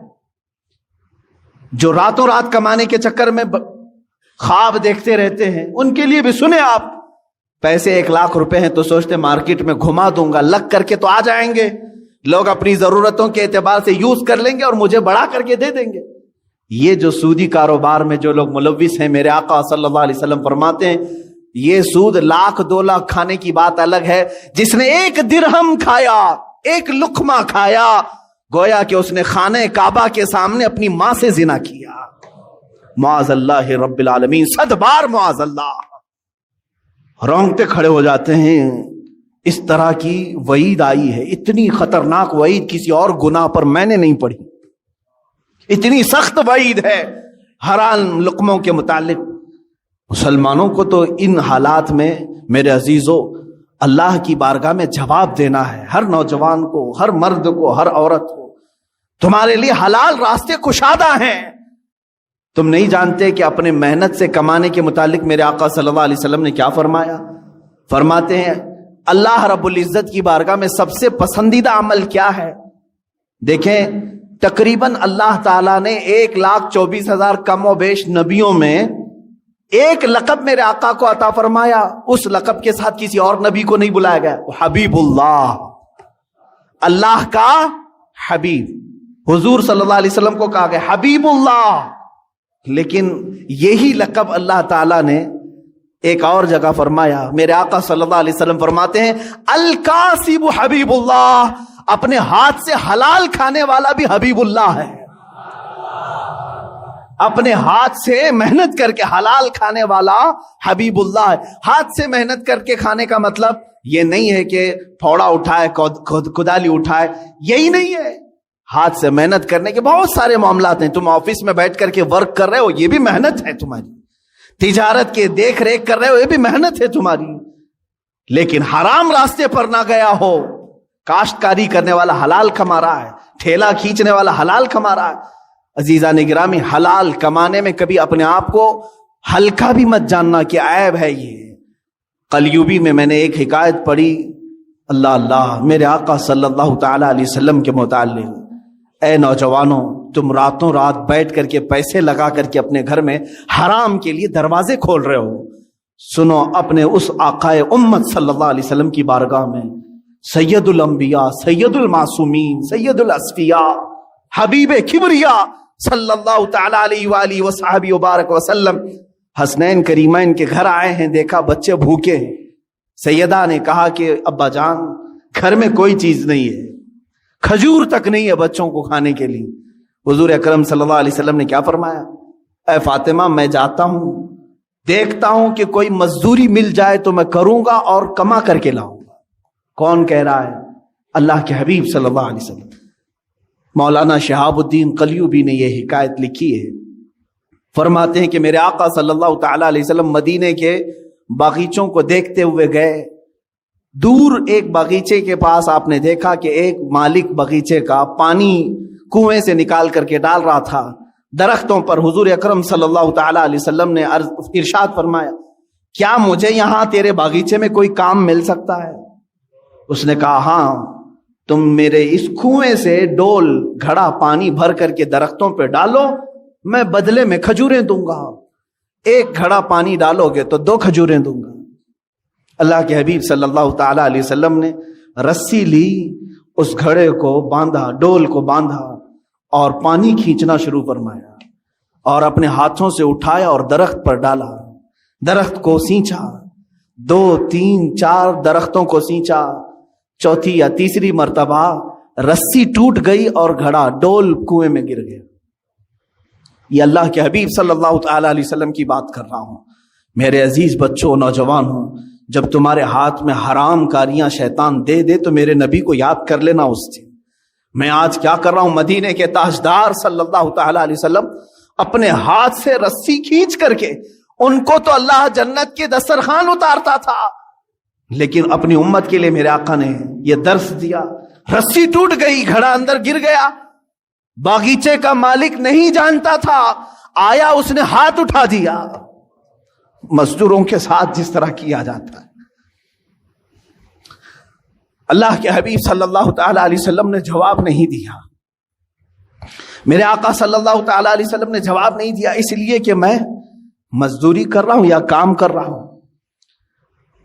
جو راتوں رات کمانے کے چکر میں خواب دیکھتے رہتے ہیں ان کے لیے بھی سنے آپ, پیسے 1 لاکھ روپے ہیں تو سوچتے مارکیٹ میں گھما دوں گا، لگ کر کے تو آ جائیں گے، لوگ اپنی ضرورتوں کے اعتبار سے یوز کر لیں گے اور مجھے بڑھا کر کے دے دیں گے۔ یہ جو سودی کاروبار میں جو لوگ ملوث ہیں، میرے آقا صلی اللہ علیہ وسلم فرماتے ہیں یہ سود 1 لاکھ 2 لاکھ کھانے کی بات الگ ہے، جس نے 1 درہم کھایا، 1 لقمہ کھایا، گویا کہ اس نے خانہ کعبہ کے سامنے اپنی ماں سے زنا کیا۔ معاذ اللہ رب العالمین، 100 بار معاذ اللہ۔ رونگٹے کھڑے ہو جاتے ہیں، اس طرح کی وعید آئی ہے، اتنی خطرناک وعید کسی اور گناہ پر میں نے نہیں پڑھی، اتنی سخت وعید ہے حرام لقموں کے متعلق۔ مسلمانوں کو تو ان حالات میں میرے عزیزو اللہ کی بارگاہ میں جواب دینا ہے، ہر نوجوان کو، ہر مرد کو، ہر عورت کو۔ تمہارے لیے حلال راستے کشادہ ہیں، تم نہیں جانتے کہ اپنے محنت سے کمانے کے متعلق میرے آقا صلی اللہ علیہ وسلم نے کیا فرمایا؟ فرماتے ہیں اللہ رب العزت کی بارگاہ میں سب سے پسندیدہ عمل کیا ہے؟ دیکھیں تقریباً اللہ تعالیٰ نے 1,24,000 کم و بیش نبیوں میں ایک لقب میرے آقا کو عطا فرمایا، اس لقب کے ساتھ کسی اور نبی کو نہیں بلایا گیا، حبیب اللہ، اللہ کا حبیب۔ حضور صلی اللہ علیہ وسلم کو کہا گیا حبیب اللہ، لیکن یہی لقب اللہ تعالیٰ نے ایک اور جگہ فرمایا، میرے آقا صلی اللہ علیہ وسلم فرماتے ہیں الکاسب حبیب اللہ، اپنے ہاتھ سے حلال کھانے والا بھی حبیب اللہ ہے۔ اپنے ہاتھ سے محنت کر کے حلال کھانے والا حبیب اللہ ہے۔ ہاتھ سے محنت کر کے کھانے کا مطلب یہ نہیں ہے کہ پھوڑا اٹھائے، کدالی اٹھائے، یہی نہیں ہے۔ ہاتھ سے محنت کرنے کے بہت سارے معاملات ہیں۔ تم آفس میں بیٹھ کر کے ورک کر رہے ہو، یہ بھی محنت ہے تمہاری۔ تجارت کے دیکھ ریکھ کر رہے ہو، یہ بھی محنت ہے تمہاری۔ لیکن حرام راستے پر نہ گیا ہو، کاشتکاری کرنے والا حلال کما رہا ہے، ٹھیلا کھینچنے والا حلال کما رہا ہے۔ عزیزان گرامی، حلال کمانے میں کبھی اپنے آپ کو ہلکا بھی مت جاننا کہ عیب ہے یہ۔ قلیوبی میں نے ایک حکایت پڑھی، اللہ اللہ، میرے آقا صلی اللہ تعالی علیہ وسلم کے متعلق، اے نوجوانوں، تم راتوں رات بیٹھ کر کے پیسے لگا کر کے اپنے گھر میں حرام کے لیے دروازے کھول رہے ہو، سنو اپنے اس آقائے امت صلی اللہ علیہ وسلم کی بارگاہ میں، سید الانبیاء، سید المعصومین، سید الاصفیاء، حبیب کبریا صلی اللہ تعالی علیہ وآلہ وصحبہ وبارک وسلم حسنین کریمین کے گھر آئے ہیں، دیکھا بچے بھوکے ہیں۔ سیدہ نے کہا کہ ابا جان، گھر میں کوئی چیز نہیں ہے، کھجور تک نہیں ہے بچوں کو کھانے کے لیے۔ حضور اکرم صلی اللہ علیہ وسلم نے کیا فرمایا؟ اے فاطمہ، میں جاتا ہوں، دیکھتا ہوں کہ کوئی مزدوری مل جائے تو میں کروں گا اور کما کر کے لاؤں گا۔ کون کہہ رہا ہے؟ اللہ کے حبیب صلی اللہ علیہ وسلم۔ مولانا شہاب الدین قلیوبی نے یہ حکایت لکھی ہے، فرماتے ہیں کہ میرے آقا صلی اللہ تعالی علیہ وسلم مدینے کے باغیچوں کو دیکھتے ہوئے گئے۔ دور ایک باغیچے کے پاس آپ نے دیکھا کہ ایک مالک باغیچے کا پانی کنویں سے نکال کر کے ڈال رہا تھا درختوں پر۔ حضور اکرم صلی اللہ تعالی علیہ وسلم نے ارشاد فرمایا، کیا مجھے یہاں تیرے باغیچے میں کوئی کام مل سکتا ہے؟ اس نے کہا ہاں، تم میرے اس کنویں سے ڈول گھڑا پانی بھر کر کے درختوں پہ ڈالو، میں بدلے میں کھجوریں دوں گا۔ 1 گھڑا پانی ڈالو گے تو 2 کھجوریں دوں گا۔ اللہ کے حبیب صلی اللہ تعالی علیہ وسلم نے رسی لی، اس گھڑے کو باندھا، ڈول کو باندھا اور پانی کھینچنا شروع فرمایا، اور اپنے ہاتھوں سے اٹھایا اور درخت پر ڈالا، درخت کو سینچا، 2 3 4 درختوں کو سینچا، چوتھی یا تیسری مرتبہ رسی ٹوٹ گئی اور گھڑا ڈول کنویں میں گر گیا۔ یہ اللہ کے حبیب صلی اللہ تعالی علیہ وسلم کی بات کر رہا ہوں۔ میرے عزیز بچوں، نوجوانوں، جب تمہارے ہاتھ میں حرام کاریاں شیطان دے دے تو میرے نبی کو یاد کر لینا اس دن۔ میں آج کیا کر رہا ہوں؟ مدینے کے تاجدار صلی اللہ تعالی علیہ وسلم اپنے ہاتھ سے رسی کھینچ کر کے، ان کو تو اللہ جنت کے دسترخوان اتارتا تھا، لیکن اپنی امت کے لیے میرے آقا نے یہ درس دیا۔ رسی ٹوٹ گئی، گھڑا اندر گر گیا، باغیچے کا مالک نہیں جانتا تھا، آیا اس نے ہاتھ اٹھا دیا، مزدوروں کے ساتھ جس طرح کیا جاتا ہے۔ اللہ کے حبیب صلی اللہ تعالی علیہ وسلم نے جواب نہیں دیا، میرے آقا صلی اللہ تعالی علیہ وسلم نے جواب نہیں دیا، اس لیے کہ میں مزدوری کر رہا ہوں یا کام کر رہا ہوں۔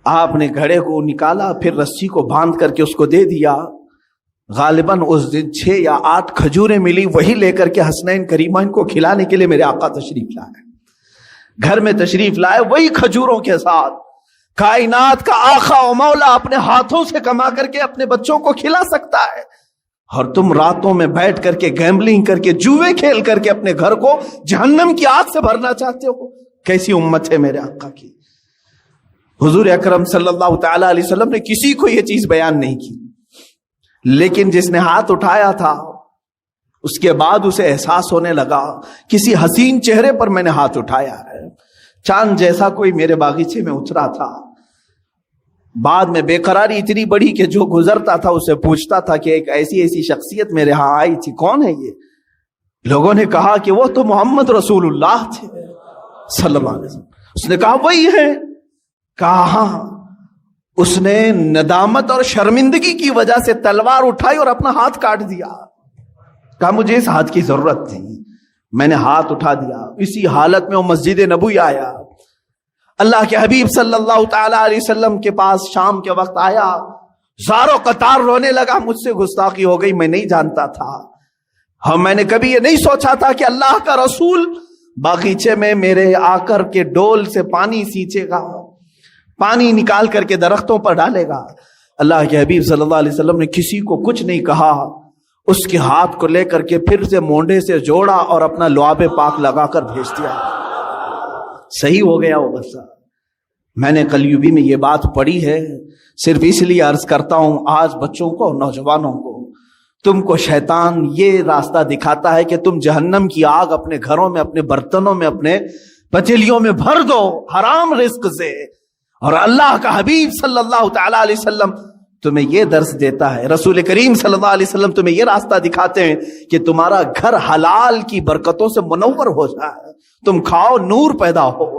آپ نے گھڑے کو نکالا، پھر رسی کو باندھ کر کے اس کو دے دیا۔ غالباً اس دن 6 یا 8 کھجوریں ملی، وہی لے کر کے حسنین کریمین کو کھلانے کے لیے میرے آقا تشریف لائے، گھر میں تشریف لائے، وہی کھجوروں کے ساتھ کائنات کا آقا و مولا اپنے ہاتھوں سے کما کر کے اپنے بچوں کو کھلا سکتا ہے، اور تم راتوں میں بیٹھ کر کے گیمبلنگ کر کے جوئے کھیل کر کے اپنے گھر کو جہنم کی آگ سے بھرنا چاہتے ہو۔ کیسی امت ہے میرے آقا کی۔ حضور اکرم صلی اللہ تعالی علیہ وسلم نے کسی کو یہ چیز بیان نہیں کی، لیکن جس نے ہاتھ اٹھایا تھا اس کے بعد اسے احساس ہونے لگا کسی حسین چہرے پر میں نے ہاتھ اٹھایا ہے، چاند جیسا کوئی میرے باغیچے میں اترا تھا۔ بعد میں بے قراری اتنی بڑی کہ جو گزرتا تھا اسے پوچھتا تھا کہ ایک ایسی شخصیت میرے ہاں آئی تھی، کون ہے یہ؟ لوگوں نے کہا کہ وہ تو محمد رسول اللہ تھے صلی اللہ علیہ وسلم۔ اس نے کہا وہی ہے؟ کہا ہاں۔ اس نے ندامت اور شرمندگی کی وجہ سے تلوار اٹھائی اور اپنا ہاتھ کاٹ دیا۔ کہا مجھے اس ہاتھ کی ضرورت تھی، میں نے ہاتھ اٹھا دیا۔ اسی حالت میں وہ مسجد نبوی آیا، اللہ کے حبیب صلی اللہ تعالی علیہ وسلم کے پاس شام کے وقت آیا، زاروں قطار رونے لگا، مجھ سے گستاخی ہو گئی، میں نہیں جانتا تھا، ہاں میں نے کبھی یہ نہیں سوچا تھا کہ اللہ کا رسول باغیچے میں میرے آ کر کے ڈول سے پانی سینچے گا، پانی نکال کر کے درختوں پر ڈالے گا۔ اللہ کے حبیب صلی اللہ علیہ وسلم نے کسی کو کچھ نہیں کہا، اس کے ہاتھ کو لے کر کے پھر سے مونڈے سے جوڑا اور اپنا لعاب پاک لگا کر بھیج دیا، صحیح ہو گیا وہ بچہ۔ میں نے کلیوبی میں یہ بات پڑھی ہے، صرف اس لیے عرض کرتا ہوں آج بچوں کو، نوجوانوں کو، تم کو شیطان یہ راستہ دکھاتا ہے کہ تم جہنم کی آگ اپنے گھروں میں، اپنے برتنوں میں، اپنے پتیلیوں میں بھر دو حرام رزق سے، اور اللہ کا حبیب صلی اللہ تعالی علیہ وسلم تمہیں یہ درس دیتا ہے، رسول کریم صلی اللہ علیہ وسلم تمہیں یہ راستہ دکھاتے ہیں کہ تمہارا گھر حلال کی برکتوں سے منور ہو جائے، تم کھاؤ نور پیدا ہو۔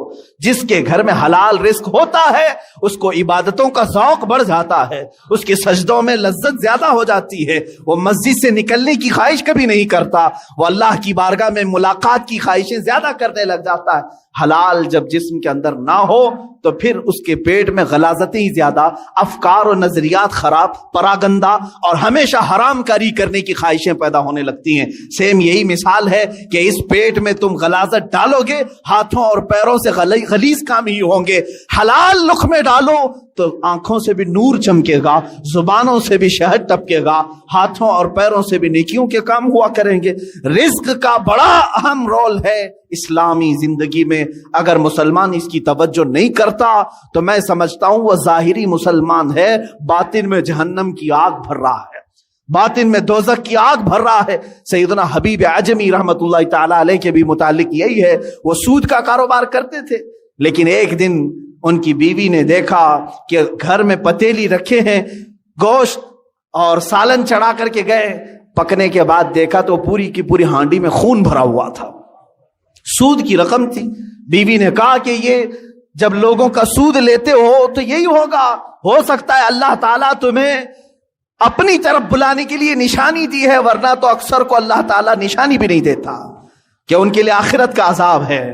جس کے گھر میں حلال رزق ہوتا ہے اس کو عبادتوں کا ذوق بڑھ جاتا ہے، اس کے سجدوں میں لذت زیادہ ہو جاتی ہے، وہ مسجد سے نکلنے کی خواہش کبھی نہیں کرتا، وہ اللہ کی بارگاہ میں ملاقات کی خواہشیں زیادہ کرنے لگ جاتا ہے۔ حلال جب جسم کے اندر نہ ہو تو پھر اس کے پیٹ میں غلاظتیں ہی زیادہ، افکار و نظریات خراب، پراگندہ اور ہمیشہ حرام کاری کرنے کی خواہشیں پیدا ہونے لگتی ہیں۔ سیم یہی مثال ہے کہ اس پیٹ میں تم غلاظت ڈالو گے، ہاتھوں اور پیروں سے غلیظ کام ہی ہوں گے۔ حلال لقمے ڈالو تو آنکھوں سے بھی نور چمکے گا، زبانوں سے بھی شہد ٹپکے گا، ہاتھوں اور پیروں سے بھی نیکیوں کے کام ہوا کریں گے۔ رزق کا بڑا اہم رول ہے اسلامی زندگی میں، اگر مسلمان اس کی توجہ نہیں کرتا تو میں سمجھتا ہوں وہ ظاہری مسلمان ہے، باطن میں جہنم کی آگ بھر رہا ہے، باطن میں دوزخ کی آگ بھر رہا ہے۔ سیدنا حبیب اعجمی رحمت اللہ تعالی علیہ کے بھی متعلق یہی ہے، وہ سود کا کاروبار کرتے تھے، لیکن ایک دن ان کی بیوی نے دیکھا کہ گھر میں پتیلی رکھے ہیں، گوشت اور سالن چڑھا کر کے گئے، پکنے کے بعد دیکھا تو پوری کی پوری ہانڈی میں خون بھرا ہوا تھا، سود کی رقم تھی۔ بیوی نے کہا کہ یہ جب لوگوں کا سود لیتے ہو تو یہی ہوگا، ہو سکتا ہے اللہ تعالیٰ تمہیں اپنی طرف بلانے کے لیے نشانی دی ہے، ورنہ تو اکثر کو اللہ تعالیٰ نشانی بھی نہیں دیتا کہ ان کے لیے آخرت کا عذاب ہے۔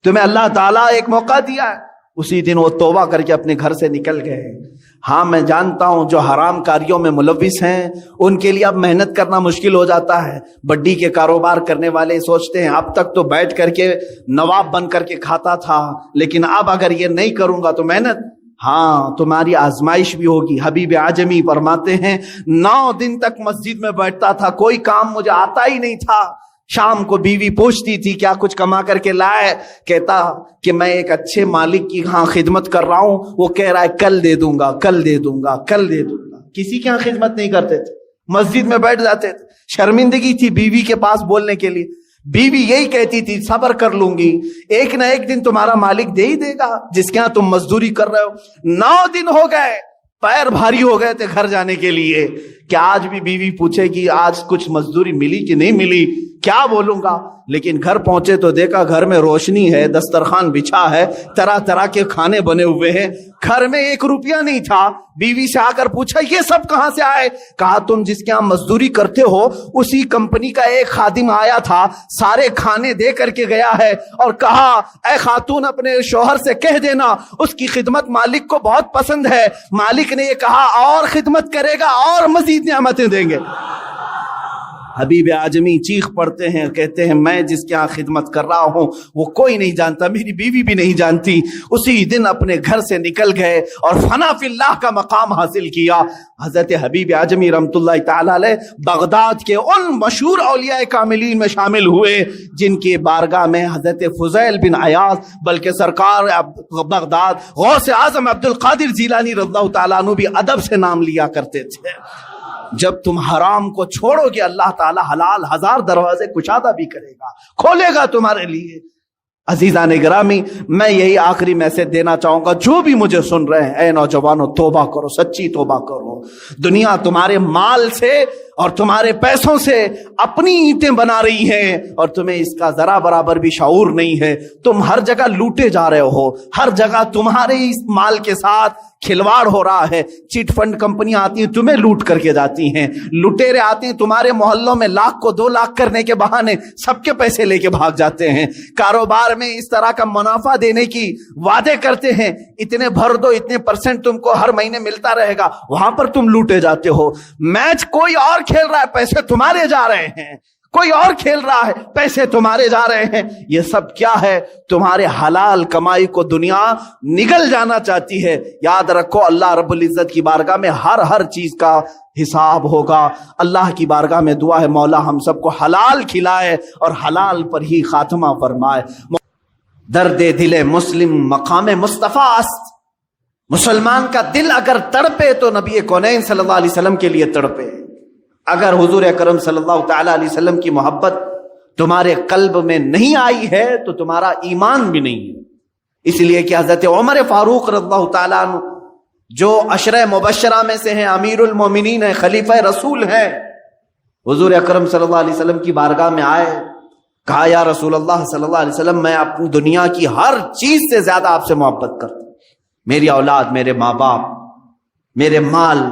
تمہیں اللہ تعالیٰ ایک موقع دیا ہے۔ اسی دن وہ توبہ کر کے اپنے گھر سے نکل گئے۔ ہاں میں جانتا ہوں جو حرام کاریوں میں ملوث ہیں ان کے لیے اب محنت کرنا مشکل ہو جاتا ہے۔ بڈی کے کاروبار کرنے والے سوچتے ہیں اب تک تو بیٹھ کر کے نواب بن کر کے کھاتا تھا، لیکن اب اگر یہ نہیں کروں گا تو محنت، ہاں تمہاری آزمائش بھی ہوگی۔ حبیب اعجمی فرماتے ہیں 9 دن تک مسجد میں بیٹھتا تھا، کوئی کام مجھے آتا ہی نہیں تھا۔ شام کو بیوی پوچھتی تھی کیا کچھ کما کر کے لائے، کہتا کہ میں ایک اچھے مالک کی ہاں خدمت کر رہا ہوں، وہ کہہ رہا ہے کل دے دوں گا، کل دے دوں گا، کل دے دوں گا۔ کسی کے ہاں خدمت نہیں کرتے تھے، مسجد میں بیٹھ جاتے تھے۔ شرمندگی تھی بیوی کے پاس بولنے کے لیے، بیوی یہی کہتی تھی صبر کر لوں گی، ایک نہ ایک دن تمہارا مالک دے ہی دے گا جس کے ہاں تم مزدوری کر رہے ہو۔ 9 دن ہو گئے، پیر بھاری ہو گئے تھے گھر جانے کے لیے کہ آج بھی بیوی پوچھے کہ آج کچھ مزدوری ملی کہ نہیں ملی، کیا بولوں گا؟ لیکن گھر پہنچے تو دیکھا گھر میں روشنی ہے، دسترخوان بچھا ہے، طرح طرح کے کھانے بنے ہوئے ہیں، گھر میں 1 روپیہ نہیں تھا۔ بیوی سے آ کر پوچھا یہ سب کہاں سے آئے؟ کہا تم جس کے یہاں مزدوری کرتے ہو اسی کمپنی کا ایک خادم آیا تھا، سارے کھانے دے کر کے گیا ہے، اور کہا اے خاتون اپنے شوہر سے کہہ دینا اس کی خدمت مالک کو بہت پسند ہے۔ مالک نے یہ کہا اور خدمت کرے گا اور مزید نعمتیں دیں گے۔ حبیب اعظمی چیخ پڑتے ہیں، کہتے ہیں میں جس کے ہاں خدمت کر رہا ہوں وہ کوئی نہیں جانتا، میری بیوی بھی نہیں جانتی۔ اسی دن اپنے گھر سے نکل گئے اور فنا فی اللہ کا مقام حاصل کیا۔ حضرت حبیب اعظمی رحمۃ اللہ تعالی علیہ بغداد کے ان مشہور اولیاء کاملین میں شامل ہوئے جن کی بارگاہ میں حضرت فضیل بن عیاض بلکہ سرکار بغداد غوث اعظم عبد القادر جیلانی رضی اللہ تعالیٰ عنہ بھی ادب سے نام لیا کرتے تھے۔ جب تم حرام کو چھوڑو گے اللہ تعالی حلال 1000 دروازے کشادہ بھی کرے گا، کھولے گا تمہارے لیے۔ عزیزان گرامی، میں یہی آخری میسج دینا چاہوں گا، جو بھی مجھے سن رہے ہیں، اے نوجوانوں توبہ کرو، سچی توبہ کرو۔ دنیا تمہارے مال سے اور تمہارے پیسوں سے اپنی اینٹیں بنا رہی ہیں اور تمہیں اس کا ذرا برابر بھی شعور نہیں ہے۔ تم ہر جگہ لوٹے جا رہے ہو، ہر جگہ تمہارے اس مال کے ساتھ کھلواڑ ہو رہا ہے۔ چٹ فنڈ کمپنیاں آتی ہیں تمہیں لوٹ کر کے جاتی ہیں، لٹیرے آتے ہیں تمہارے محلوں میں 1,00,000 کو 2,00,000 کرنے کے بہانے سب کے پیسے لے کے بھاگ جاتے ہیں۔ کاروبار میں اس طرح کا منافع دینے کی وعدے کرتے ہیں، اتنے بھر دو، اتنے % تم کو ہر مہینے ملتا رہے گا، وہاں پر تم لوٹے جاتے ہو۔ میچ کوئی اور کھیل رہا ہے، پیسے تمہارے جا رہے ہیں، کوئی اور کھیل رہا ہے، پیسے تمہارے جا رہے ہیں۔ یہ سب کیا ہے؟ تمہارے حلال کمائی کو دنیا نگل جانا چاہتی ہے۔ یاد رکھو اللہ رب العزت کی بارگاہ میں ہر چیز کا حساب ہوگا۔ اللہ کی بارگاہ میں دعا ہے مولا ہم سب کو حلال کھلائے اور حلال پر ہی خاتمہ فرمائے۔ درد دل مسلم مقام مصطفیٰ است۔ مسلمان کا دل اگر تڑپے تو نبی کونین صلی اللہ علیہ وسلم کے لیے تڑپے۔ اگر حضور اکرم صلی اللہ تعالی علیہ وسلم کی محبت تمہارے قلب میں نہیں آئی ہے تو تمہارا ایمان بھی نہیں ہے۔ اس لیے کہ حضرت عمر فاروق رضی اللہ تعالیٰ عنہ جو عشرہ مبشرہ میں سے ہیں، امیر المومنین ہیں، خلیفہ رسول ہیں، حضور اکرم صلی اللہ علیہ وسلم کی بارگاہ میں آئے، کہا یا رسول اللہ صلی اللہ علیہ وسلم میں اپنی دنیا کی ہر چیز سے زیادہ آپ سے محبت کرتا ہوں، میری اولاد، میرے ماں باپ، میرے مال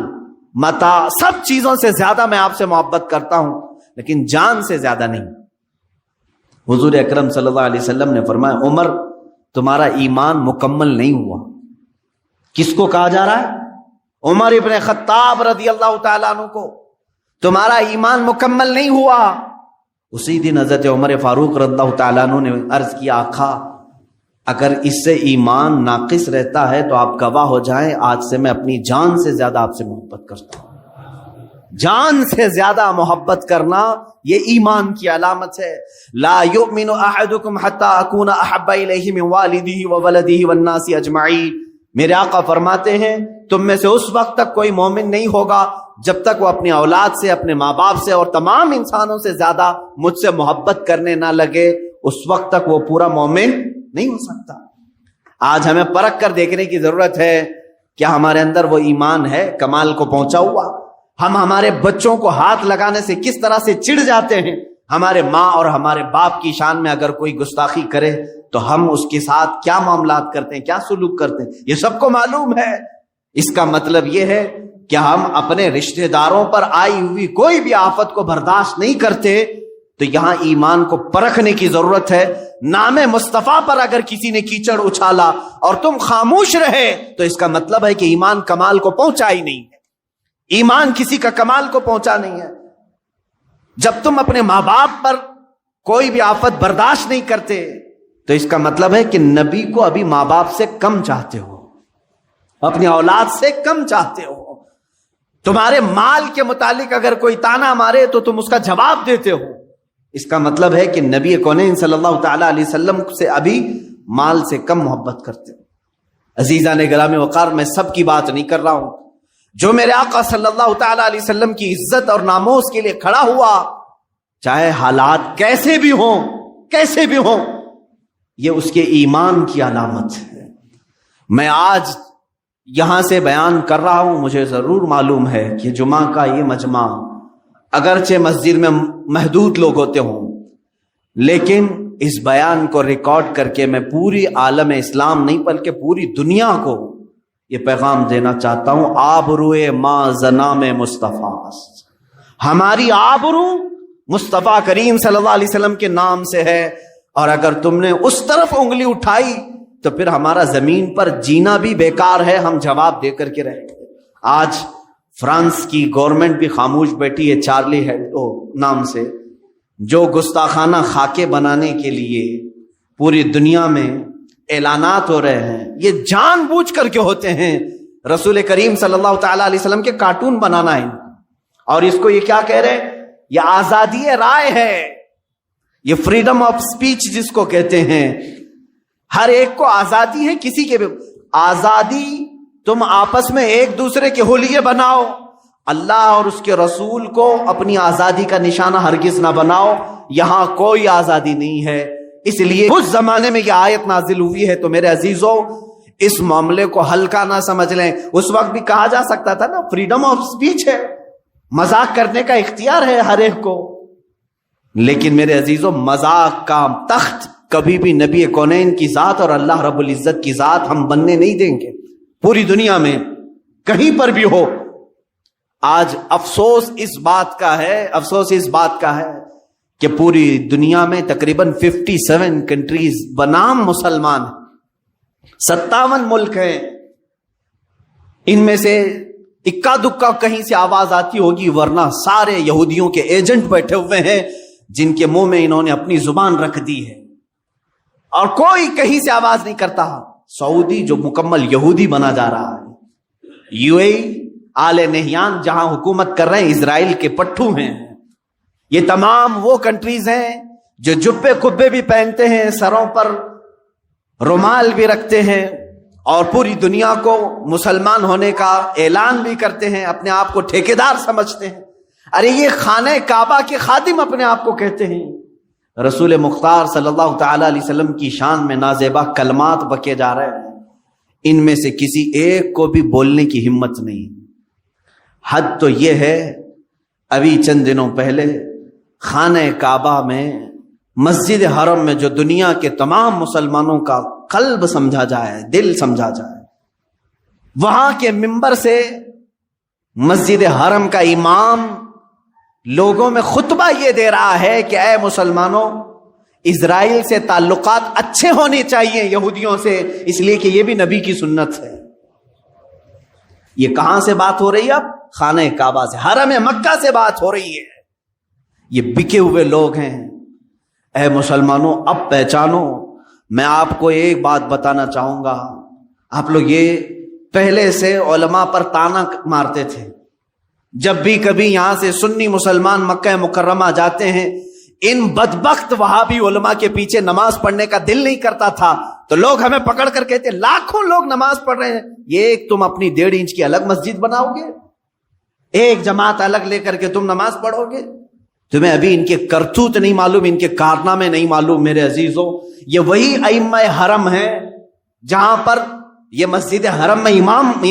متاع، سب چیزوں سے زیادہ میں آپ سے محبت کرتا ہوں، لیکن جان سے زیادہ نہیں۔ حضور اکرم صلی اللہ علیہ وسلم نے فرمایا عمر تمہارا ایمان مکمل نہیں ہوا۔ کس کو کہا جا رہا ہے؟ عمر ابن خطاب رضی اللہ تعالیٰ عنہ کو، تمہارا ایمان مکمل نہیں ہوا۔ اسی دن حضرت عمر فاروق رضی اللہ تعالیٰ عنہ نے عرض کیا آقا اگر اس سے ایمان ناقص رہتا ہے تو آپ گواہ ہو جائیں، آج سے میں اپنی جان سے زیادہ آپ سے محبت کرتا ہوں۔ جان سے زیادہ محبت کرنا یہ ایمان کی علامت ہے۔ لا یؤمن احدکم حتی اکون احب الیہ من والدہ وولدہ والناس اجمعین۔ میرے آقا فرماتے ہیں تم میں سے اس وقت تک کوئی مومن نہیں ہوگا جب تک وہ اپنی اولاد سے، اپنے ماں باپ سے اور تمام انسانوں سے زیادہ مجھ سے محبت کرنے نہ لگے، اس وقت تک وہ پورا مومن نہیں ہو سکتا۔ آج ہمیں پرکھ کر دیکھنے کی ضرورت ہے کیا ہمارے اندر وہ ایمان ہے کمال کو پہنچا ہوا؟ ہم ہمارے بچوں کو ہاتھ لگانے سے کس طرح سے چڑ جاتے ہیں؟ ہمارے ماں اور ہمارے باپ کی شان میں اگر کوئی گستاخی کرے تو ہم اس کے ساتھ کیا معاملات کرتے ہیں، کیا سلوک کرتے ہیں، یہ سب کو معلوم ہے۔ اس کا مطلب یہ ہے کہ ہم اپنے رشتہ داروں پر آئی ہوئی کوئی بھی آفت کو برداشت نہیں کرتے، تو یہاں ایمان کو پرکھنے کی ضرورت ہے۔ نام مصطفیٰ پر اگر کسی نے کیچڑ اچھالا اور تم خاموش رہے تو اس کا مطلب ہے کہ ایمان کمال کو پہنچا ہی نہیں ہے، ایمان کسی کا کمال کو پہنچا نہیں ہے۔ جب تم اپنے ماں باپ پر کوئی بھی آفت برداشت نہیں کرتے تو اس کا مطلب ہے کہ نبی کو ابھی ماں باپ سے کم چاہتے ہو، اپنی اولاد سے کم چاہتے ہو۔ تمہارے مال کے متعلق اگر کوئی تانا مارے تو تم اس کا جواب دیتے ہو، اس کا مطلب ہے کہ نبی کونین صلی اللہ تعالی علیہ وسلم سے ابھی مال سے کم محبت کرتے ہو۔ عزیزان گرامی وقار، میں سب کی بات نہیں کر رہا ہوں، جو میرے آقا صلی اللہ تعالی علیہ وسلم کی عزت اور ناموس کے لیے کھڑا ہوا، چاہے حالات کیسے بھی ہوں، یہ اس کے ایمان کی علامت ہے۔ میں آج یہاں سے بیان کر رہا ہوں، مجھے ضرور معلوم ہے کہ جمعہ کا یہ مجمع اگرچہ مسجد میں محدود لوگ ہوتے ہوں، لیکن اس بیان کو ریکارڈ کر کے میں پوری عالم اسلام نہیں بلکہ پوری دنیا کو یہ پیغام دینا چاہتا ہوں، آبروئے ما زنام مصطفیٰ، ہماری آبرو مصطفیٰ کریم صلی اللہ علیہ وسلم کے نام سے ہے، اور اگر تم نے اس طرف انگلی اٹھائی تو پھر ہمارا زمین پر جینا بھی بیکار ہے، ہم جواب دے کر کے رہیں گے۔ آج فرانس کی گورنمنٹ بھی خاموش بیٹھی ہے چارلی ہیبڈو نام سے، جو گستاخانہ خاکے بنانے کے لیے پوری دنیا میں اعلانات ہو رہے ہیں، یہ جان بوجھ کر کے ہوتے ہیں۔ رسول کریم صلی اللہ تعالی علیہ وسلم کے کارٹون بنانا ہے، اور اس کو یہ کیا کہہ رہے ہیں؟ یہ آزادی رائے ہے، یہ فریڈم آف سپیچ جس کو کہتے ہیں۔ ہر ایک کو آزادی ہے، کسی کے بھی آزادی، تم آپس میں ایک دوسرے کے حلیے بناؤ، اللہ اور اس کے رسول کو اپنی آزادی کا نشانہ ہرگز نہ بناؤ، یہاں کوئی آزادی نہیں ہے۔ اس لیے اس زمانے میں یہ آیت نازل ہوئی ہے، تو میرے عزیزوں اس معاملے کو ہلکا نہ سمجھ لیں۔ اس وقت بھی کہا جا سکتا تھا نا، فریڈم آف سپیچ ہے، مذاق کرنے کا اختیار ہے ہر ایک کو، لیکن میرے عزیزوں مذاق کا تخت کبھی بھی نبی کونین کی ذات اور اللہ رب العزت کی ذات ہم بننے نہیں دیں گے، پوری دنیا میں کہیں پر بھی ہو۔ آج افسوس اس بات کا ہے کہ پوری دنیا میں تقریباً 57 کنٹریز بنام مسلمان، 57 ملک ہیں، ان میں سے اکا دکا کہیں سے آواز آتی ہوگی، ورنہ سارے یہودیوں کے ایجنٹ بیٹھے ہوئے ہیں جن کے منہ میں انہوں نے اپنی زبان رکھ دی ہے، اور کوئی کہیں سے آواز نہیں کرتا۔ سعودی جو مکمل یہودی بنا جا رہا ہے، یو اے آل نہیان جہاں حکومت کر رہے ہیں اسرائیل کے پٹھو ہیں، یہ تمام وہ کنٹریز ہیں جو جبے کبے بھی پہنتے ہیں، سروں پر رومال بھی رکھتے ہیں، اور پوری دنیا کو مسلمان ہونے کا اعلان بھی کرتے ہیں، اپنے آپ کو ٹھیکیدار سمجھتے ہیں۔ ارے یہ خانہ کعبہ کے خادم اپنے آپ کو کہتے ہیں۔ رسول مختار صلی اللہ تعالی علیہ وسلم کی شان میں نازیبا کلمات بکے جا رہے ہیں، ان میں سے کسی ایک کو بھی بولنے کی ہمت نہیں۔ حد تو یہ ہے، ابھی چند دنوں پہلے خانہ کعبہ میں، مسجد حرم میں، جو دنیا کے تمام مسلمانوں کا قلب سمجھا جائے، دل سمجھا جائے، وہاں کے منبر سے مسجد حرم کا امام لوگوں میں خطبہ یہ دے رہا ہے کہ اے مسلمانوں، اسرائیل سے تعلقات اچھے ہونے چاہیے یہودیوں سے، اس لیے کہ یہ بھی نبی کی سنت ہے۔ یہ کہاں سے بات ہو رہی ہے؟ اب خانہ کعبہ سے، حرم مکہ سے بات ہو رہی ہے۔ یہ بکے ہوئے لوگ ہیں۔ اے مسلمانوں، اب پہچانو۔ میں آپ کو ایک بات بتانا چاہوں گا، آپ لوگ یہ پہلے سے علماء پر تانا مارتے تھے، جب بھی کبھی یہاں سے سنی مسلمان مکہ مکرمہ جاتے ہیں، ان بدبخت وہابی علماء کے پیچھے نماز پڑھنے کا دل نہیں کرتا تھا، تو لوگ ہمیں پکڑ کر کہتے لاکھوں لوگ نماز پڑھ رہے ہیں، یہ ایک تم اپنی 1.5 انچ کی الگ مسجد بناؤ گے، ایک جماعت الگ لے کر کے تم نماز پڑھو گے؟ تمہیں ابھی ان کے کرتوت نہیں معلوم، ان کے کارنامے نہیں معلوم۔ میرے عزیزوں، یہ وہی ائمہ حرم ہیں جہاں پر یہ مسجد حرم میں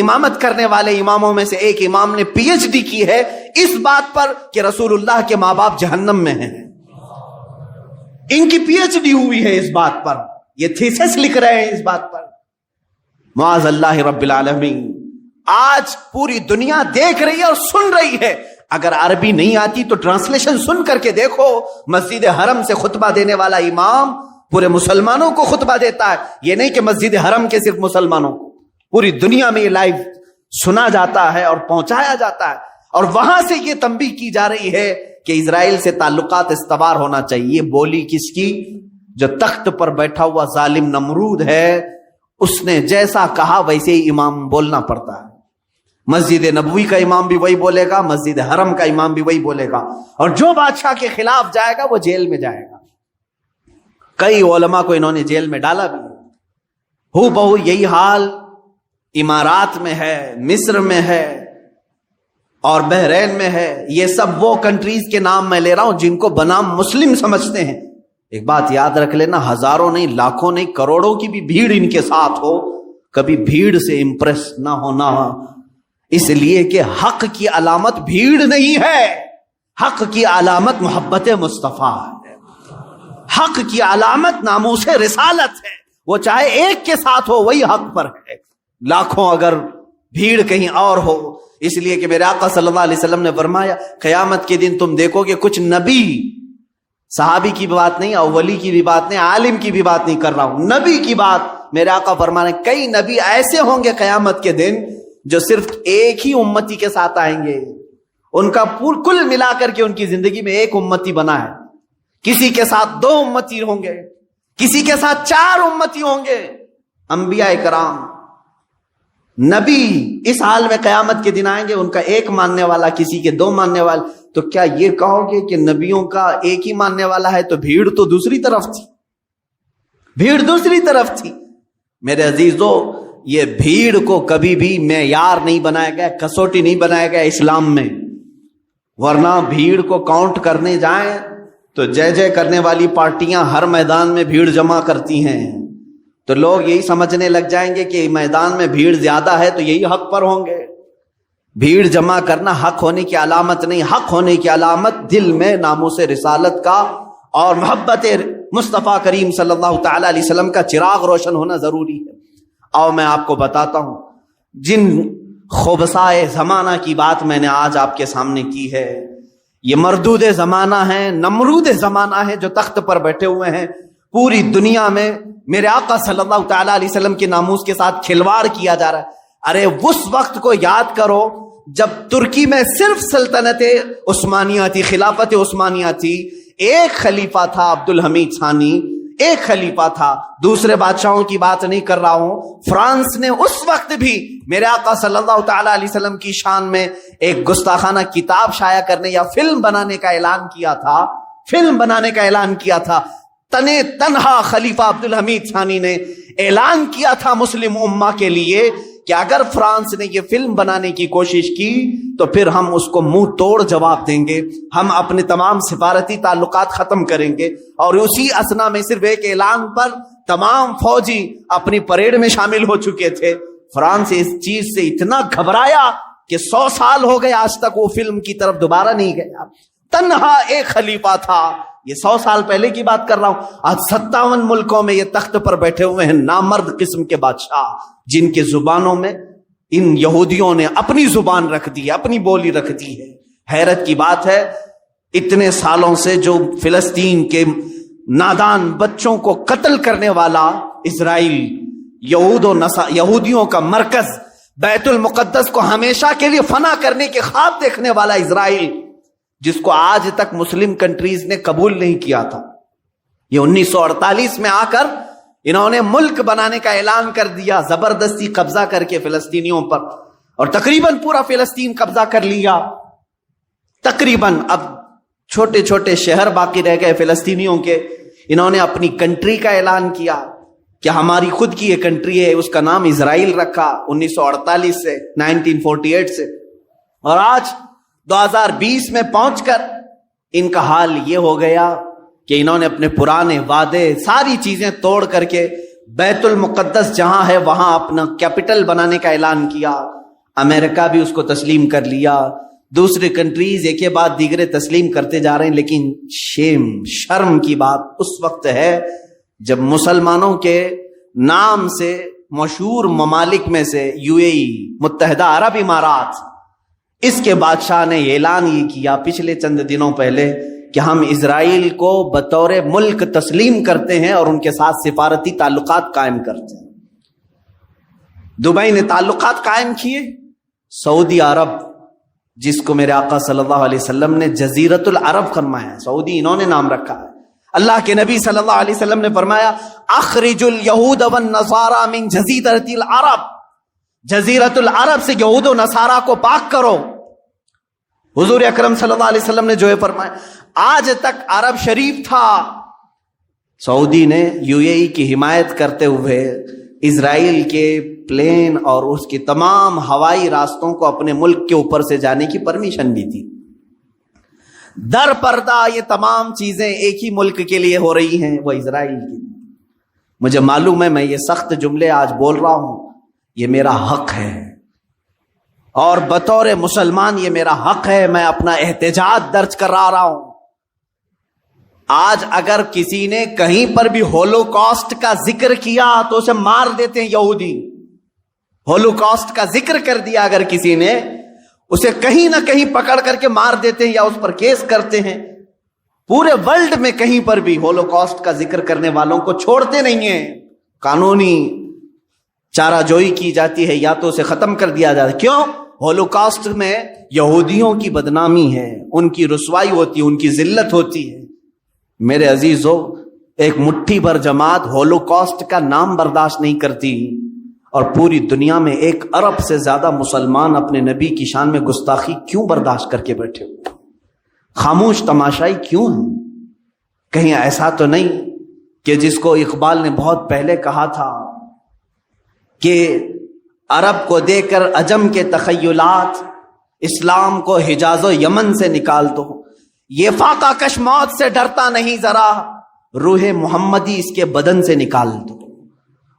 امامت کرنے والے اماموں میں سے ایک امام نے پی ایچ ڈی کی ہے اس بات پر کہ رسول اللہ کے ماں باپ جہنم میں ہیں۔ ان کی پی ایچ ڈی ہوئی ہے اس بات پر، یہ تھیسس لکھ رہے ہیں اس بات پر۔ معاذ اللہ رب العالمین، آج پوری دنیا دیکھ رہی ہے اور سن رہی ہے۔ اگر عربی نہیں آتی تو ٹرانسلیشن سن کر کے دیکھو، مسجد حرم سے خطبہ دینے والا امام پورے مسلمانوں کو خطبہ دیتا ہے، یہ نہیں کہ مسجد حرم کے صرف مسلمانوں کو، پوری دنیا میں یہ لائیو سنا جاتا ہے اور پہنچایا جاتا ہے، اور وہاں سے یہ تنبیہ کی جا رہی ہے کہ اسرائیل سے تعلقات استوار ہونا چاہیے۔ یہ بولی کس کی؟ جو تخت پر بیٹھا ہوا ظالم نمرود ہے، اس نے جیسا کہا ویسے ہی امام بولنا پڑتا ہے۔ مسجد نبوی کا امام بھی وہی بولے گا، مسجد حرم کا امام بھی وہی بولے گا، اور جو بادشاہ کے خلاف جائے گا وہ جیل میں جائے گا۔ کئی علماء کو انہوں نے جیل میں ڈالا بھی۔ ہو بہو یہی حال امارات میں ہے، مصر میں ہے، اور بحرین میں ہے۔ یہ سب وہ کنٹریز کے نام میں لے رہا ہوں جن کو بنام مسلم سمجھتے ہیں۔ ایک بات یاد رکھ لینا، ہزاروں نہیں، لاکھوں نہیں، کروڑوں کی بھی بھیڑ ان کے ساتھ ہو، کبھی بھیڑ سے امپریس نہ ہونا، اس لیے کہ حق کی علامت بھیڑ نہیں ہے، حق کی علامت محبت مصطفیٰ ہے، حق کی علامت ناموس رسالت ہے، وہ چاہے ایک کے ساتھ ہو وہی حق پر ہے، لاکھوں اگر بھیڑ کہیں اور ہو۔ اس لیے کہ میرے آقا صلی اللہ علیہ وسلم نے فرمایا قیامت کے دن تم دیکھو کہ کچھ نبی، صحابی کی بھی بات نہیں، اولی کی بھی بات نہیں، عالم کی بھی بات نہیں کر رہا ہوں، نبی کی بات میرے آقا فرمانے، کئی نبی ایسے ہوں گے قیامت کے دن جو صرف ایک ہی امتی کے ساتھ آئیں گے، ان کا کل ملا کر کے ان کی زندگی میں ایک امتی بنا ہے، کسی کے ساتھ 2 امتی ہوں گے، کسی کے ساتھ 4 امتی ہوں گے۔ انبیاء کرام، نبی اس حال میں قیامت کے دن آئیں گے، ان کا ایک ماننے والا، کسی کے 2 ماننے والے، تو کیا یہ کہو گے کہ نبیوں کا ایک ہی ماننے والا ہے تو بھیڑ تو دوسری طرف تھی، بھیڑ دوسری طرف تھی۔ میرے عزیزو، یہ بھیڑ کو کبھی بھی معیار نہیں بنایا گیا، کسوٹی نہیں بنایا گیا اسلام میں، ورنہ بھیڑ کو کاؤنٹ کرنے جائیں تو جے جے کرنے والی پارٹیاں ہر میدان میں بھیڑ جمع کرتی ہیں، تو لوگ یہی سمجھنے لگ جائیں گے کہ میدان میں بھیڑ زیادہ ہے تو یہی حق پر ہوں گے۔ بھیڑ جمع کرنا حق ہونے کی علامت نہیں، حق ہونے کی علامت دل میں ناموس رسالت کا اور محبت مصطفیٰ کریم صلی اللہ تعالی علیہ وسلم کا چراغ روشن ہونا ضروری ہے۔ اور میں آپ کو بتاتا ہوں، جن خبثائے زمانہ کی بات میں نے آج آپ کے سامنے کی ہے، یہ مردود زمانہ ہیں، نمرود زمانہ ہیں جو تخت پر بیٹھے ہوئے ہیں، پوری دنیا میں میرے آقا صلی اللہ تعالی علیہ وسلم کے ناموس کے ساتھ کھلواڑ کیا جا رہا ہے۔ ارے اس وقت کو یاد کرو جب ترکی میں صرف سلطنت عثمانیہ تھی، خلافت عثمانیہ تھی، ایک خلیفہ تھا عبد الحمید ثانی، ایک خلیفہ تھا، دوسرے بادشاہوں کی بات نہیں کر رہا ہوں۔ فرانس نے اس وقت بھی میرے آقا صلی اللہ تعالی علیہ وسلم کی شان میں ایک گستاخانہ کتاب شائع کرنے یا فلم بنانے کا اعلان کیا تھا، فلم بنانے کا اعلان کیا تھا۔ تنہا خلیفہ عبد الحمید ثانی نے اعلان کیا تھا مسلم امہ کے لیے کہ اگر فرانس نے یہ فلم بنانے کی کوشش کی تو پھر ہم اس کو منہ توڑ جواب دیں گے، ہم اپنے تمام سفارتی تعلقات ختم کریں گے۔ اور اسی اسنا میں صرف ایک اعلان پر تمام فوجی اپنی پریڈ میں شامل ہو چکے تھے۔ فرانس اس چیز سے اتنا گھبرایا کہ 100 سال ہو گئے آج تک وہ فلم کی طرف دوبارہ نہیں گیا۔ تنہا ایک خلیفہ تھا، یہ 100 سال پہلے کی بات کر رہا ہوں۔ آج 57 ملکوں میں یہ تخت پر بیٹھے ہوئے ہیں نامرد قسم کے بادشاہ، جن کے زبانوں میں ان یہودیوں نے اپنی زبان رکھ دی ہے، اپنی بولی رکھ دی ہے۔ حیرت کی بات ہے، اتنے سالوں سے جو فلسطین کے نادان بچوں کو قتل کرنے والا اسرائیل، یہودیوں کا مرکز، بیت المقدس کو ہمیشہ کے لیے فنا کرنے کے خواب دیکھنے والا اسرائیل، جس کو آج تک مسلم کنٹریز نے قبول نہیں کیا تھا، یہ 1948 میں آ کر انہوں نے ملک بنانے کا اعلان کر دیا، زبردستی قبضہ کر کے فلسطینیوں پر، اور تقریباً پورا فلسطین قبضہ کر لیا۔ تقریباً اب چھوٹے چھوٹے شہر باقی رہ گئے فلسطینیوں کے۔ انہوں نے اپنی کنٹری کا اعلان کیا کہ ہماری خود کی یہ کنٹری ہے، اس کا نام اسرائیل رکھا 1948 سے، 1948 سے، اور آج 2020 میں پہنچ کر ان کا حال یہ ہو گیا کہ انہوں نے اپنے پرانے وعدے ساری چیزیں توڑ کر کے بیت المقدس جہاں ہے وہاں اپنا کیپٹل بنانے کا اعلان کیا۔ امریکہ بھی اس کو تسلیم کر لیا، دوسرے کنٹریز ایک کے بعد دیگرے تسلیم کرتے جا رہے ہیں۔ لیکن شرم کی بات اس وقت ہے جب مسلمانوں کے نام سے مشہور ممالک میں سے UAE، متحدہ عرب امارات، اس کے بادشاہ نے اعلان یہ کیا پچھلے چند دنوں پہلے کہ ہم اسرائیل کو بطور ملک تسلیم کرتے ہیں اور ان کے ساتھ سفارتی تعلقات قائم کرتے ہیں۔ دبئی نے تعلقات قائم کیے، سعودی عرب، جس کو میرے آقا صلی اللہ علیہ وسلم نے جزیرت العرب فرمایا ہے، سعودی انہوں نے نام رکھا ہے۔ اللہ کے نبی صلی اللہ علیہ وسلم نے فرمایا اخرج الیہود والنصارى من جزیرت العرب، جزیرت العرب سے یہود و نصارہ کو پاک کرو۔ حضور اکرم صلی اللہ علیہ وسلم نے جو ہے فرمایا، آج تک عرب شریف تھا، سعودی نے UAE کی حمایت کرتے ہوئے اسرائیل کے پلین اور اس کے تمام ہوائی راستوں کو اپنے ملک کے اوپر سے جانے کی پرمیشن بھی دی۔ در پردہ یہ تمام چیزیں ایک ہی ملک کے لیے ہو رہی ہیں، وہ اسرائیل کی۔ مجھے معلوم ہے میں یہ سخت جملے آج بول رہا ہوں، یہ میرا حق ہے، اور بطور مسلمان یہ میرا حق ہے، میں اپنا احتجاج درج کرا رہا ہوں۔ آج اگر کسی نے کہیں پر بھی ہولوکاسٹ کا ذکر کیا تو اسے مار دیتے ہیں یہودی۔ ہولوکاسٹ کا ذکر کر دیا اگر کسی نے، اسے کہیں نہ کہیں پکڑ کر کے مار دیتے ہیں یا اس پر کیس کرتے ہیں۔ پورے ورلڈ میں کہیں پر بھی ہولوکاسٹ کا ذکر کرنے والوں کو چھوڑتے نہیں ہیں، قانونی چارہ جوئی کی جاتی ہے یا تو اسے ختم کر دیا جاتا ہے۔ کیوں؟ ہولوکاسٹ میں یہودیوں کی بدنامی ہے، ان کی رسوائی ہوتی ہے، ان کی ذلت ہوتی ہے۔ میرے عزیزو، ایک مٹھی بھر جماعت ہولوکاسٹ کا نام برداشت نہیں کرتی، اور پوری دنیا میں 1 ارب سے زیادہ مسلمان اپنے نبی کی شان میں گستاخی کیوں برداشت کر کے بیٹھے ہوئے؟ خاموش تماشائی کیوں ہیں؟ کہیں ایسا تو نہیں کہ جس کو اقبال نے بہت پہلے کہا تھا کہ عرب کو دے کر عجم کے تخیلات، اسلام کو حجاز و یمن سے نکال دو، یہ فاقہ کش موت سے ڈرتا نہیں ذرا، روح محمدی اس کے بدن سے نکال دو۔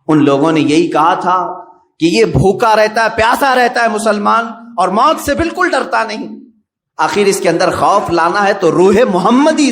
ان لوگوں نے یہی کہا تھا کہ یہ بھوکا رہتا ہے، پیاسا رہتا ہے مسلمان، اور موت سے بالکل ڈرتا نہیں۔ آخر اس کے اندر خوف لانا ہے تو روح محمدی